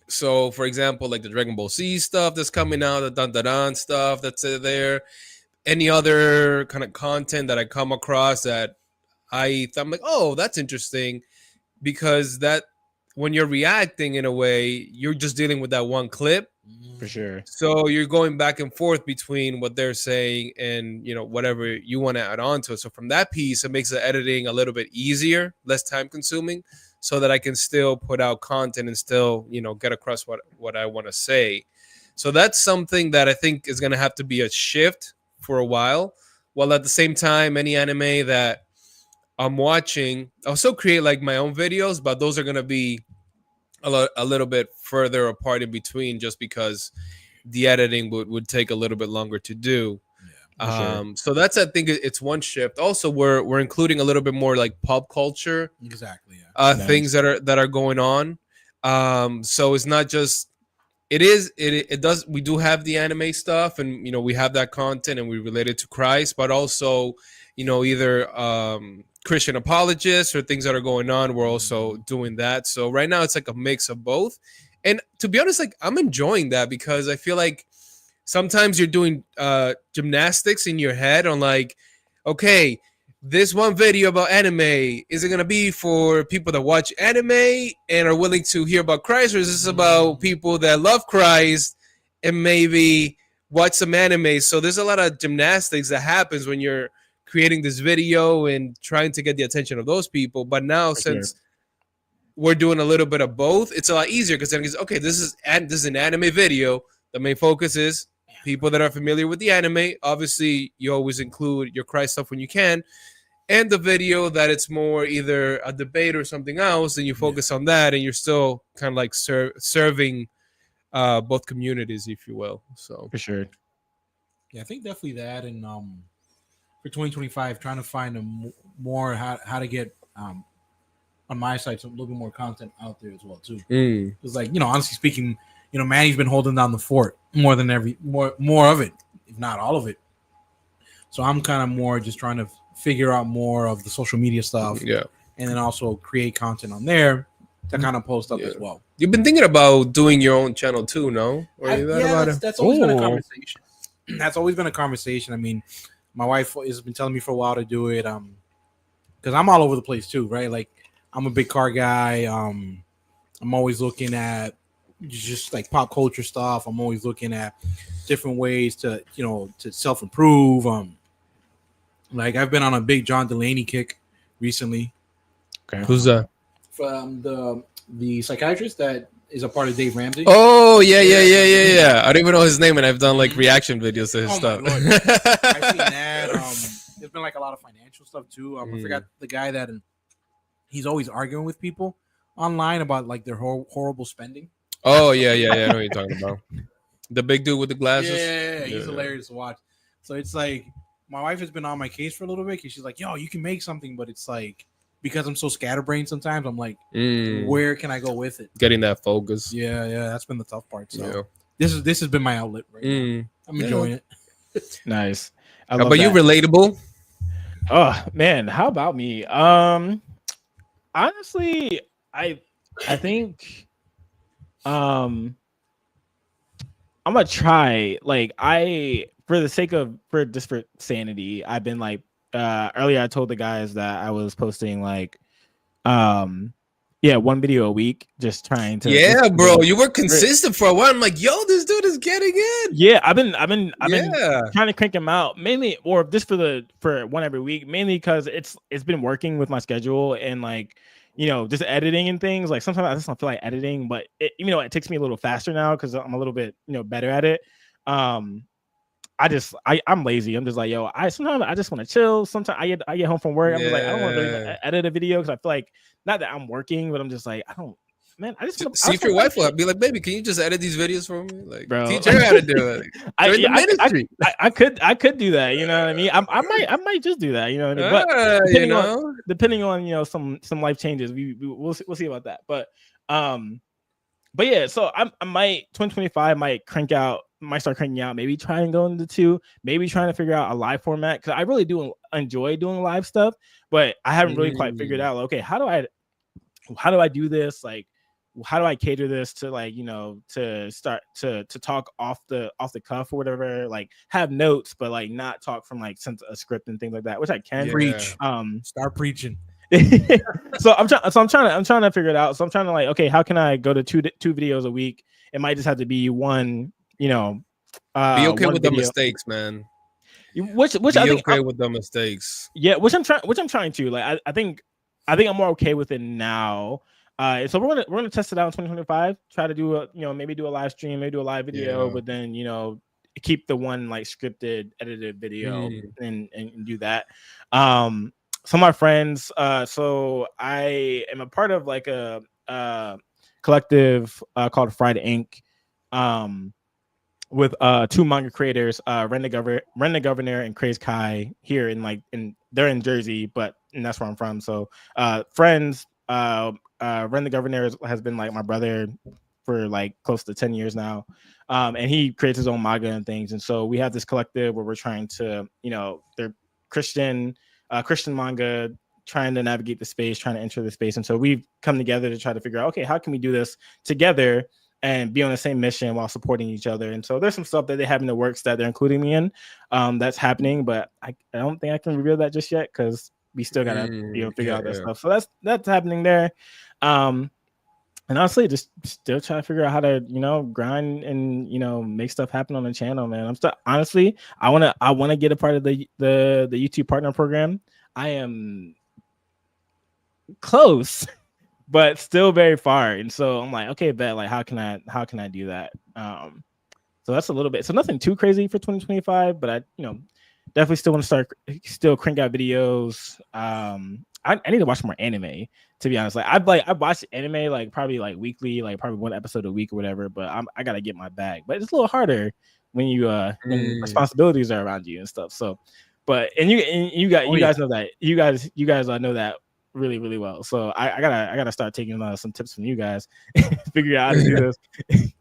So, for example, like the Dragon Ball Z stuff that's coming out, the Dun Dun Dun stuff that's there, any other kind of content that I come across that I'm like, oh, that's interesting, because that when you're reacting in a way, you're just dealing with that one clip. For sure. So you're going back and forth between what they're saying and whatever you want to add on to it. So from that piece, it makes the editing a little bit easier, less time consuming, so that I can still put out content and still get across what I want to say. So that's something that I think is going to have to be a shift for a while. While at the same time, any anime that I'm watching, I'll still create like my own videos, but those are going to be a little bit further apart in between, just because the editing would take a little bit longer to do. So that's, I think it's one shift. Also, we're including a little bit more like pop culture, Exactly. Yeah. things that are going on. So it's not just it does, we do have the anime stuff, and we have that content and we relate it to Christ, but also either Christian apologists or things that are going on, we're also doing that. So right now it's like a mix of both, and to be honest, like I'm enjoying that, because I feel like sometimes you're doing gymnastics in your head on like, okay, this one video about anime, is it going to be for people that watch anime and are willing to hear about Christ, or is this about people that love Christ and maybe watch some anime? So there's a lot of gymnastics that happens when you're creating this video and trying to get the attention of those people. But now, since we're doing a little bit of both, it's a lot easier, because then it's okay, this is an anime video. The main focus is people that are familiar with the anime. Obviously, you always include your Christ stuff when you can. And the video that it's more either a debate or something else, and you focus on that, and you're still kind of like serving both communities, if you will. So For sure. Yeah, I think definitely that. And for 2025, trying to find more how to get on my side some a little bit more content out there as well too. It's like, honestly speaking, Manny's been holding down the fort more than more of it, if not all of it. So I'm kind of more just trying to figure out more of the social media stuff, and then also create content on there to kind of post up as well. You've been thinking about doing your own channel too, no? That's always been a conversation. That's always been a conversation. I mean, my wife has been telling me for a while to do it, because I'm all over the place too, right? Like, I'm a big car guy. I'm always looking at just like pop culture stuff. I'm always looking at different ways to self improve. Like, I've been on a big John Delaney kick recently. Okay. Who's that? From the psychiatrist that is a part of Dave Ramsey. Oh yeah. I don't even know his name, and I've done like reaction videos to his stuff. I've seen that. There's been like a lot of financial stuff too. I forgot the guy that he's always arguing with people online about like their horrible spending. Oh yeah. I know what you're talking about. The big dude with the glasses. Yeah, he's hilarious to watch. So it's like, my wife has been on my case for a little bit because she's like, "Yo, you can make something," but it's like, because I'm so scatterbrained sometimes, I'm like, where can I go with it? Getting that focus. Yeah, that's been the tough part. So this has been my outlet right now. I'm enjoying it. Nice. How about you, relatable? Oh man, how about me? Honestly, I think I'm gonna try, like, for the sake of for sanity, I've been like, earlier I told the guys that I was posting like one video a week, just trying to bro, you were consistent for a while. I'm like, yo, this dude is getting in. Yeah, I've been trying to crank him out, mainly, or just for one every week, mainly because it's been working with my schedule and like, just editing and things. Like, sometimes I just don't feel like editing, but it takes me a little faster now because I'm a little bit better at it. I'm lazy. I'm just like, yo, sometimes I just want to chill. Sometimes I get home from work. I'm just like, I don't want to really edit a video because I feel like, not that I'm working, but I'm just like, I just see if your wife will be like, baby, can you just edit these videos for me? Like, bro, teach her how to do it. I could do that. You know what I mean? I might just do that. You know what I mean? But depending on some life changes, we'll see about that. But yeah, so I might 2025 might start cranking out, maybe try and go into 2, maybe trying to figure out a live format, because I really do enjoy doing live stuff, but I haven't really quite figured out, okay, how do I do this? Like, how do I cater this to, like, to start to talk off the cuff or whatever, like have notes, but like not talk from like a script and things like that, which I can preach. Start preaching. So I'm trying to figure it out. So I'm trying to, like, okay, how can I go to two videos a week? It might just have to be one, be okay with the mistakes, man. Which be I think okay with the mistakes. Yeah, which I'm trying to, like, I think I'm more okay with it now. So we're gonna test it out in 2025. Try to do maybe do a live stream, maybe do a live video, but then keep the one like scripted, edited video and do that. Some of my friends. So I am a part of like a collective called Fried Ink. With 2 manga creators, Ren the Governor and Craze Kai, here they're in Jersey, and that's where I'm from. So friends, Ren the Governor has been like my brother for like close to 10 years now. And he creates his own manga and things. And so we have this collective where we're trying to, they're Christian manga, trying to navigate the space, trying to enter the space. And so we've come together to try to figure out, okay, how can we do this together and be on the same mission while supporting each other? And so there's some stuff that they have in the works that they're including me in, that's happening, but I don't think I can reveal that just yet because we still gotta figure out that stuff. So that's happening there. And honestly, just still trying to figure out how to grind and make stuff happen on the channel, man. I'm still, honestly, I wanna get a part of the YouTube partner program. I am close, but still very far. And so I'm like, okay, bet, like, how can I do that? So that's a little bit, so nothing too crazy for 2025, but I definitely still want to still crank out videos. I need to watch more anime, to be honest. Like, I watch anime like probably like weekly, like probably 1 episode a week or whatever, but I gotta get my bag. But it's a little harder when when responsibilities are around you and stuff. So But you Oh, guys know that you guys know that really really well. So I gotta start taking some tips from you guys, figure out how to do this.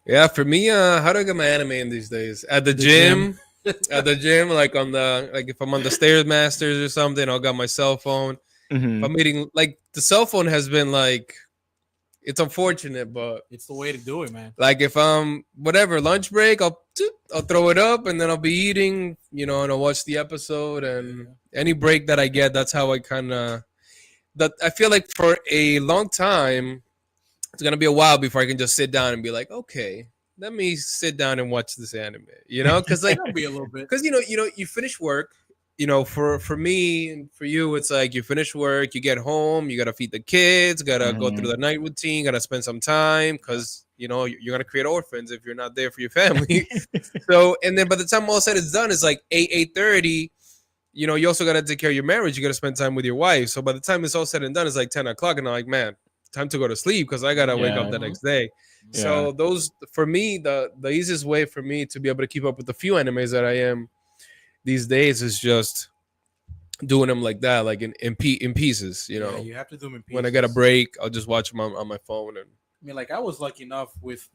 Yeah, for me, how do I get my anime in these days? At the gym. At the gym, like if I'm on the Stairmasters or something, I'll got my cell phone. If I'm eating, like the cell phone has been like, it's unfortunate, but It's the way to do it, man. like if I'm whatever lunch break, I'll throw it up and then I'll be eating, and I'll watch the episode, and any break that I get, that's how I kind of. That I feel like for a long time, it's gonna be a while before I can just sit down and be like, okay, let me sit down and watch this anime, because like, It'll be a little bit. because you finish work, for me and for you, it's like you finish work, you get home, you gotta feed the kids, gotta go through the night routine, gotta spend some time, because you're gonna create orphans if you're not there for your family. So, and then by the time all said is done, it's like 8:30. You also gotta take care of your marriage. You gotta spend time with your wife. So by the time it's all said and done, it's like 10 o'clock, and I'm like, man, time to go to sleep because I gotta wake up the next day. So those, for me, the easiest way for me to be able to keep up with the few animes that I am these days is just doing them like that, like in pieces. Yeah, you have to do them in pieces. When I get a break, I'll just watch them on my phone. And I mean, like I was lucky enough with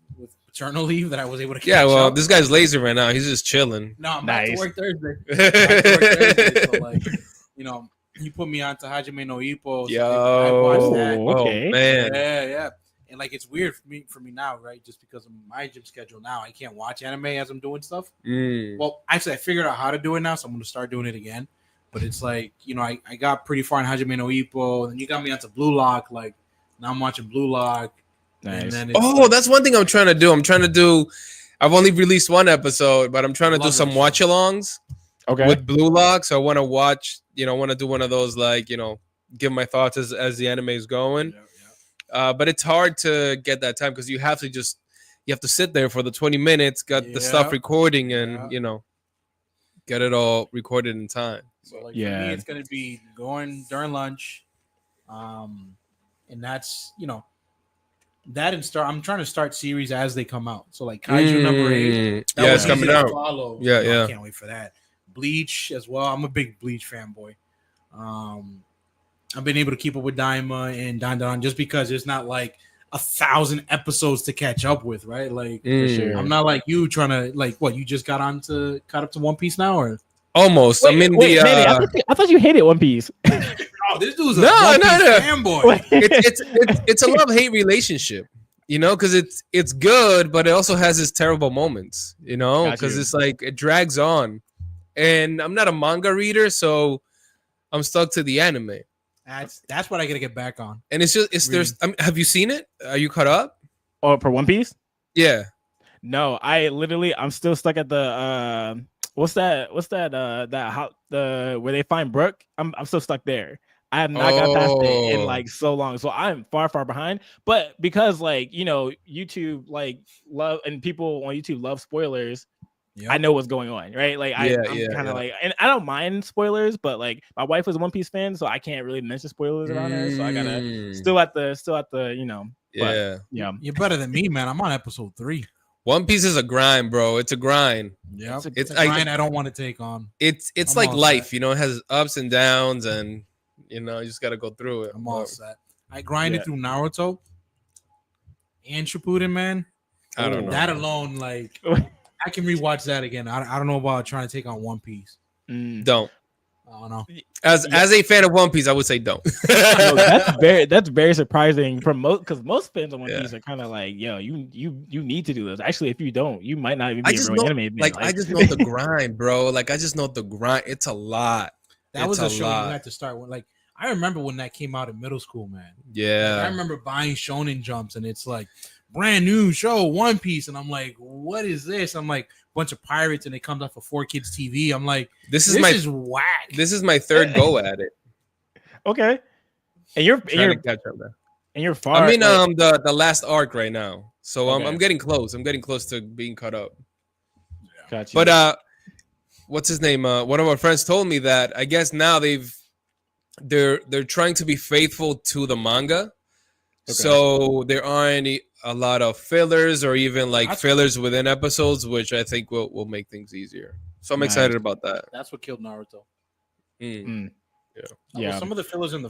paternal leave that I was able to. yeah, well, up. this guy's lazy right now. He's just chilling. No, I'm Nice. back to work Thursday. Back to work Thursday, so like, you put me on to Hajime no Ippo. So I watched that. Okay. Oh man. Yeah. And like it's weird for me now, right? Just because of my gym schedule now, I can't watch anime as I'm doing stuff. Well, actually, I figured out how to do it now, so I'm going to start doing it again. But it's like, I got pretty far in Hajime no Ippo, and then you got me onto Blue Lock. Like now I'm watching Blue Lock. Nice. And then it's That's one thing I'm trying to do. I've only released one episode, but I'm trying to do some watch alongs with Blue Lock. So I want to watch, I want to do one of those, like, give my thoughts as the anime is going. But it's hard to get that time because you have to sit there for the 20 minutes, got the stuff recording, and get it all recorded in time. So like for me, it's gonna be going during lunch, and that's that and start. I'm trying to start series as they come out. So like Kaiju number 8, yeah, it's coming out. Follow. Yeah. I can't wait for that. Bleach as well. I'm a big Bleach fanboy. I've been able to keep up with Daima and Dan just because there's not like 1,000 episodes to catch up with, right? Like, I'm not like you trying to like what you just caught up to One Piece now, or almost. Wait, Manny, I thought you hated One Piece. Oh, this dude's a One Piece fanboy. It's a love-hate relationship, because it's good, but it also has its terrible moments, because it's like it drags on, and I'm not a manga reader, so I'm stuck to the anime. That's what I gotta get back on. And there's. Have you seen it? Are you caught up? Oh, for One Piece? Yeah. No, I'm still stuck at the what's that where they find Brooke? I'm still stuck there. I have not got past it in like so long, so I'm far behind. But because like YouTube like love and people on YouTube love spoilers. Yep. I know what's going on, right? Like I'm kind of like, and I don't mind spoilers, but like my wife was a One Piece fan, so I can't really mention spoilers around her. So I gotta still at the Yeah. But, you're better than me, man. I'm on episode 3. One Piece is a grind, bro. It's a grind. Yeah, it's a grind I don't want to take on. It's like life, it has ups and downs, and you just got to go through it. I'm all set. I grinded through Naruto and Shippuden, man. I don't know that alone, like. I can rewatch that again. I don't know about trying to take on One Piece. Don't. I don't know. As a fan of One Piece, I would say don't. That's very surprising from because most fans of One Piece are kind of like, yo, you need to do this. Actually, if you don't, you might not even be a real anime fan. I just know the grind, bro. Like I just know the grind. It's a lot. That was a show you had to start with. Like I remember when that came out in middle school, man. Yeah. Like, I remember buying Shonen Jumps, and it's like brand new show One Piece, and I'm like, what is this? I'm like, bunch of pirates, and it comes off of 4Kids TV. I'm like, this is whack. This is my third go at it. Okay, and you're trying to catch up there. And you're far. I mean, the last arc right now, so I'm getting close. I'm getting close to being caught up. Gotcha. But what's his name? One of our friends told me that I guess now they're trying to be faithful to the manga. Okay. So there aren't a lot of fillers or even like fillers within episodes, which I think will make things easier. So I'm Nice. excited about that. That's what killed Naruto. Mm. Yeah. Some of the fillers in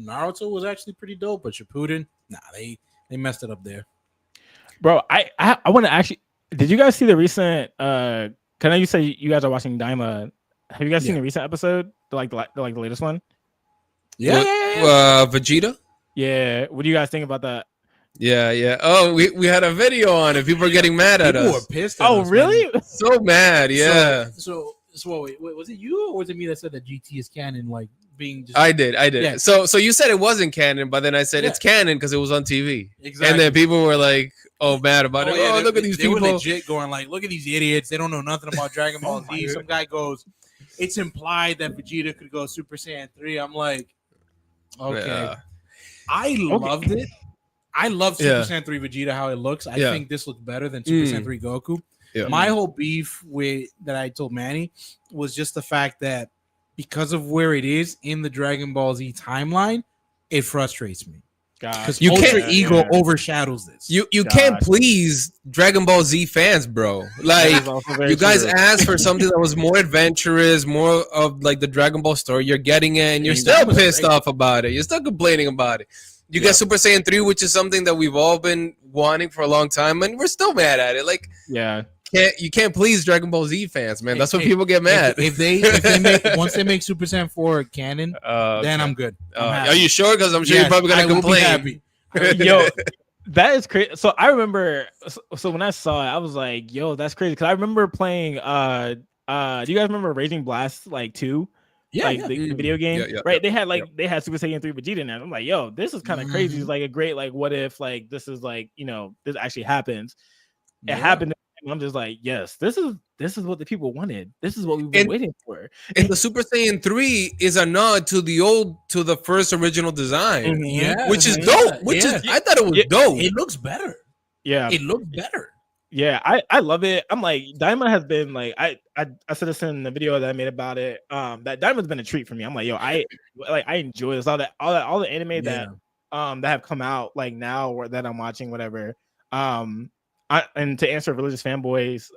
Naruto was actually pretty dope, but Shippuden, nah, they messed it up there. Bro, I want to actually. Did you guys see the recent? Can I you say you guys are watching Daima? Have you guys seen Yeah. the recent episode? The latest one? Vegeta. Yeah. What do you guys think about that? Yeah. Oh, we had a video on it. People are getting mad at People were us. pissed at Oh, us, really? man. So mad. Yeah. So wait, was it you or was it me that said that GT is canon, like being just I did. Yeah. So you said it wasn't canon, but then I said it's canon because it was on TV. exactly? And then people were like, "Oh, mad about it. yeah, Oh, look at these they were people." legit going like, look at these idiots. They don't know nothing about Dragon Ball Z. Some guy goes, it's implied that Vegeta could go Super Saiyan 3. I'm like, okay. Yeah. I loved it. I love Super Yeah. Saiyan 3 Vegeta, how it looks. I Yeah. think this looks better than Super Saiyan 3 Goku. Yeah. My whole beef with that I told Manny was just the fact that because of where it is in the Dragon Ball Z timeline, it frustrates me. Because You Ultra can't- Ego overshadows this. You can't please Dragon Ball Z fans, bro. Like you guys asked for something that was more adventurous, more of like the Dragon Ball story. You're getting it, and you're Yeah, still that was pissed great. off about it. You're still complaining about it. You get Super Saiyan 3, which is something that we've all been wanting for a long time, and we're still mad at it. Like, Yeah. you can't please Dragon Ball Z fans, man. That's when Hey, people get mad. If they make once they make Super Saiyan 4 canon, then I'm good. I'm happy. Are you sure? Because I'm sure Yes, you're probably I gonna will be complain. happy. Yo, that is crazy. So I remember. So when I saw it, I was like, "Yo, that's crazy." Because I remember playing. Do you guys remember Raging Blast like 2? Yeah, Like yeah. the video game, Yeah, right? They had they had Super Saiyan 3 Vegeta in there. I'm like, yo, this is kind of crazy. Mhm. It's like a great like, what if like this is like this actually happens? It Yeah. happened. And I'm just like, yes, this is what the people wanted. This is what we've been And- waiting for. And the Super Saiyan 3 is a nod to the first original design, Mhm. Yeah, which is yeah, dope. Which yeah. is I thought it was Yeah. dope. It looks better. Yeah, It looks better. yeah, I love it. I'm like, Diamond has been like, I said this in the video that I made about it. That Diamond's been a treat for me. I'm like, yo, I enjoy this. All the anime that that have come out like now or that I'm watching, whatever. And to answer Religious Fanboys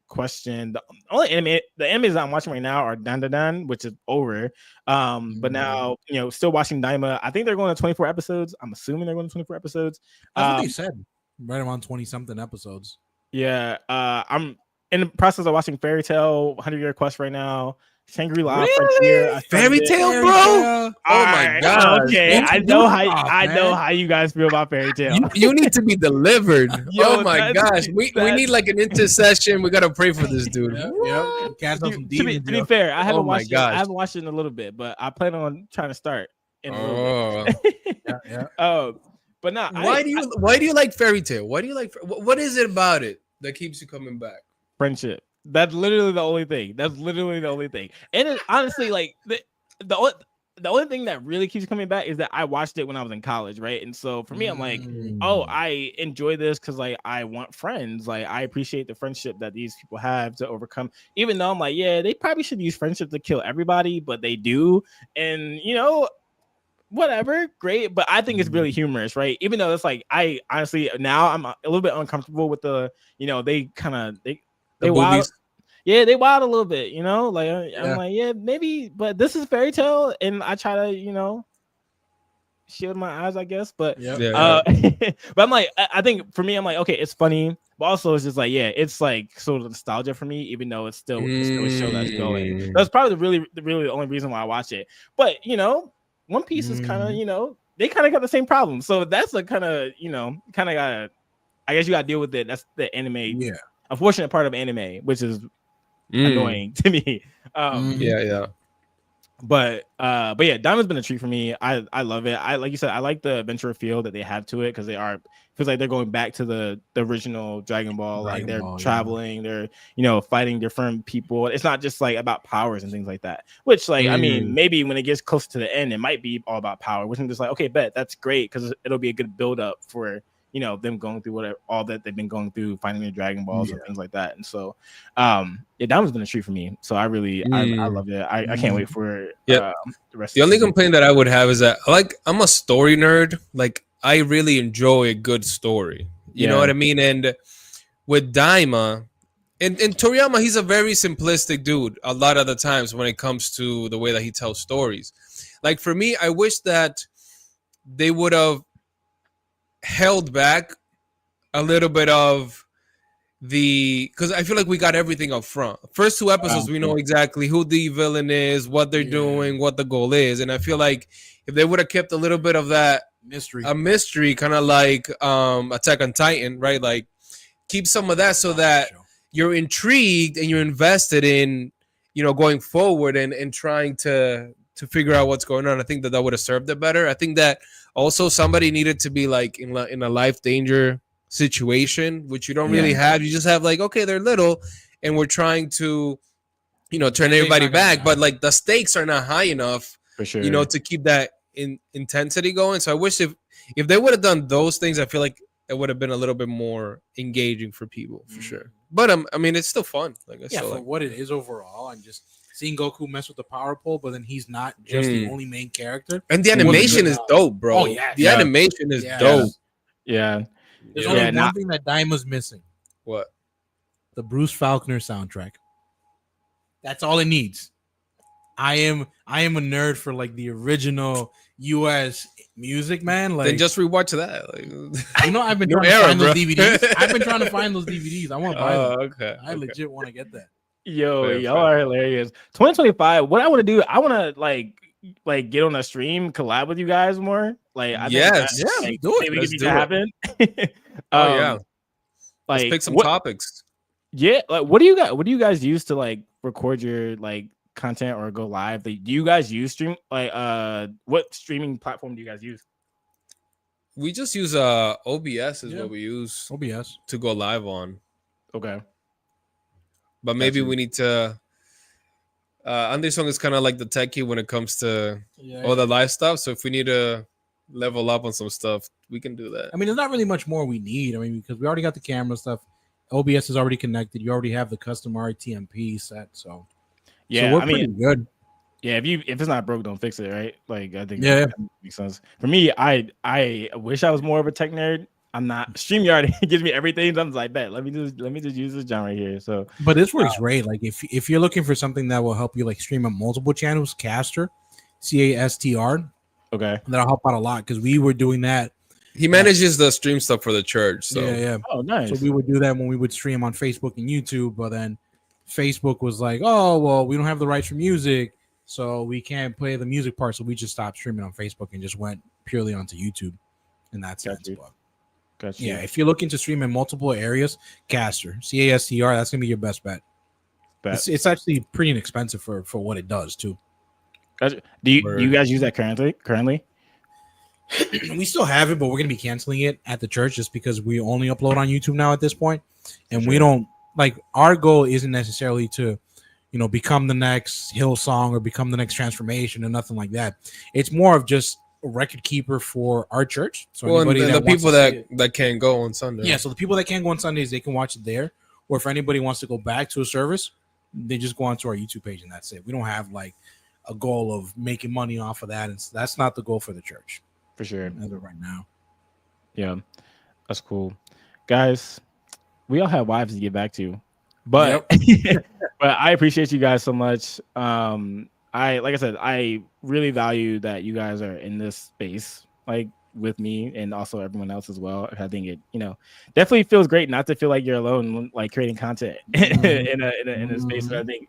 question, the only animes that I'm watching right now are Dan Dan Dan, which is over. But now still watching Daima. I think they're going to 24 episodes. I'm assuming they're going to 24 episodes. That's what they said. Right around 20 something episodes. Yeah, I'm in the process of watching Fairy Tale 100-Year Quest right now. Shangri-La Frontier. I started Fairy it. Tale, bro. Oh my Alright, god. Okay, What's I the know deal, I know man? how you guys feel about Fairy Tale. You need to be delivered. Yo, oh my that's- gosh. We need like an intercession. We gotta pray for this dude. Yeah. Cast out some to be demons. fair, I haven't Oh my watched it. gosh. I haven't watched it in a little bit, but I plan on trying to start in a little Oh. bit. Yeah. But not Why do you like Fairy Tale? Why do you like what is it about it that keeps you coming back? friendship. That's literally the only thing. And it, honestly, like the only thing that really keeps coming back is that I watched it when I was in college, right? And so for me, I'm like, oh, I enjoy this because like I want friends. Like I appreciate the friendship that these people have to overcome. Even though I'm like, yeah, they probably should use friendship to kill everybody, but they do. And whatever, great. But I think it's really humorous, right? Even though it's like I honestly now I'm a little bit uncomfortable with the they wild. boobies. Yeah, they wild a little bit, like I'm like, yeah, maybe, but this is Fairy Tale, and I try to, shield my eyes, I guess. But Yeah. but I'm like, I think for me, I'm like, okay, it's funny, but also it's just like, yeah, it's like sort of nostalgia for me, even though it's still a show that's going. That's probably the really the only reason why I watch it. But One Piece is kind of, they kind of got the same problem. So that's a kind of, gotta, I guess you gotta deal with it. That's the anime, unfortunate part of anime, which is annoying to me. Yeah. But yeah, Diamond's been a treat for me. I love it. I like you said, I like the adventure feel that they have to it because feels like they're going back to the original Dragon Ball. Like they're traveling, they're fighting different people. It's not just like about powers and things like that. Which like I mean, maybe when it gets close to the end, it might be all about power. Which I'm just like, okay, bet that's great because it'll be a good build up for them going through all that they've been going through, finding their Dragon Balls and things like that. And so, Diamond's been a treat for me. So I really, I love it. I can't wait for the rest. The of only season. complaint that I would have is that I'm a story nerd. Like I really enjoy a good story. You know what I mean? And with Daima, And Toriyama, he's a very simplistic dude a lot of the times when it comes to the way that he tells stories. Like for me, I wish that they would have held back a little bit of because I feel like we got everything up front. First 2 episodes, we know exactly who the villain is, what they're doing, what the goal is, and I feel like if they would have kept a little bit of that mystery, kind of like Attack on Titan, right? Like keep some of that so that you're intrigued and you're invested in, going forward and trying to figure out what's going on. I think that would have served it better. I think that also somebody needed to be like in a life danger situation, which you don't really have. You just have like, okay, they're little and we're trying to turn everybody back, but like the stakes are not high enough for sure, to keep that intensity going. So I wish if they would have done those things, I feel like it would have been a little bit more engaging for people, for sure. But I mean, it's still fun. Like I for like what it is overall, and just seeing Goku mess with the power pole, but then he's not just the only main character. And the animation is dope, bro. Oh yeah, the animation is dope. Yeah. There's only one thing that Daima's missing. What? The Bruce Faulkner soundtrack. That's all it needs. I am a nerd for like the original US music, man. Like, then just rewatch that. Like, I've been trying to find those DVDs. I've been trying to find those DVDs. I want to buy them. Okay. I legit want to get that. Yo, y'all are hilarious. 2025. What I want to do, I want to like get on a stream, collab with you guys more. Like, I think do it. We Let's can do happen. Yeah. Like, let's pick some topics. Yeah, like what do you guys use to like record your like content or go live? Do you guys use stream what streaming platform do you guys use? We just use OBS is what we use OBS to go live on. Okay. But maybe we need to Anderson is kind of like the techie when it comes to all the live stuff. So if we need to level up on some stuff, we can do that. I mean, there's not really much more we need. I mean, because we already got the camera stuff. OBS is already connected. You already have the custom RTMP set. So yeah, we're pretty good. Yeah, if it's not broke, don't fix it, right? Like I think that makes sense. For me, I wish I was more of a tech nerd. I'm not. StreamYard gives me everything. I'm like, bet. Let me just use this John right here. So, but this works great. Like if you're looking for something that will help you like stream on multiple channels, Caster, CASTR. Okay, that'll help out a lot because we were doing that. He manages the stream stuff for the church. So yeah. Oh, nice. So we would do that when we would stream on Facebook and YouTube, but then Facebook was like, "Oh, well, we don't have the rights for music, so we can't play the music part." So we just stopped streaming on Facebook and just went purely onto YouTube, and that's it. Gotcha. Yeah, if you're looking to stream in multiple areas, Caster, CASTR, that's gonna be your best bet. It's actually pretty inexpensive for what it does too. Do you guys use that currently? We still have it, but we're gonna be canceling it at the church just because we only upload on YouTube now at this point, and we don't like. Our goal isn't necessarily to, become the next Hillsong or become the next Transformation or nothing like that. It's more of just a record keeper for our church. So and the people that can't go on Sunday. Yeah, so the people that can't go on Sundays, they can watch it there. Or if anybody wants to go back to a service, they just go onto our YouTube page and that's it. We don't have like a goal of making money off of that, and that's not the goal for the church. For sure. As of right now. Yeah, that's cool. Guys, we all have wives to get back to. But but I appreciate you guys so much. Like I said, I really value that you guys are in this space, like with me and also everyone else as well. I think it, definitely feels great not to feel like you're alone, like creating content in a space. So I think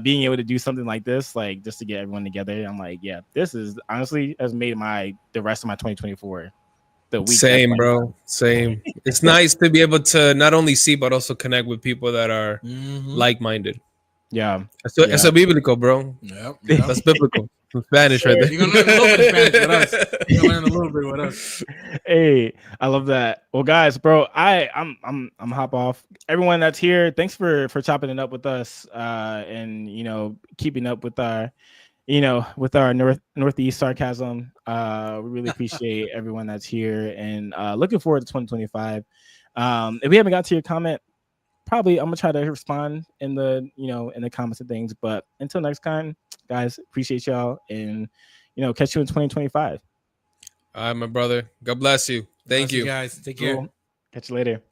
being able to do something like this, like just to get everyone together, I'm like, yeah, this is honestly has made the rest of my 2024 the week. Same, bro. Same. It's nice to be able to not only see but also connect with people that are like-minded. Yeah. It's a biblical, bro. Yep. That's biblical. Spanish right there. You're gonna learn a little bit of Spanish with us. You're gonna learn a little bit with us. Hey, I love that. Well, guys, bro, I'm hop off. Everyone that's here, thanks for chopping it up with us, and keeping up with our, with our northeast sarcasm. We really appreciate everyone that's here, and looking forward to 2025. If we haven't got to your comment, probably I'm gonna try to respond in the in the comments and things. But until next time, guys, appreciate y'all, and catch you in 2025. All right, my brother. God bless you. Thank you, guys. Take care. Cool. Catch you later.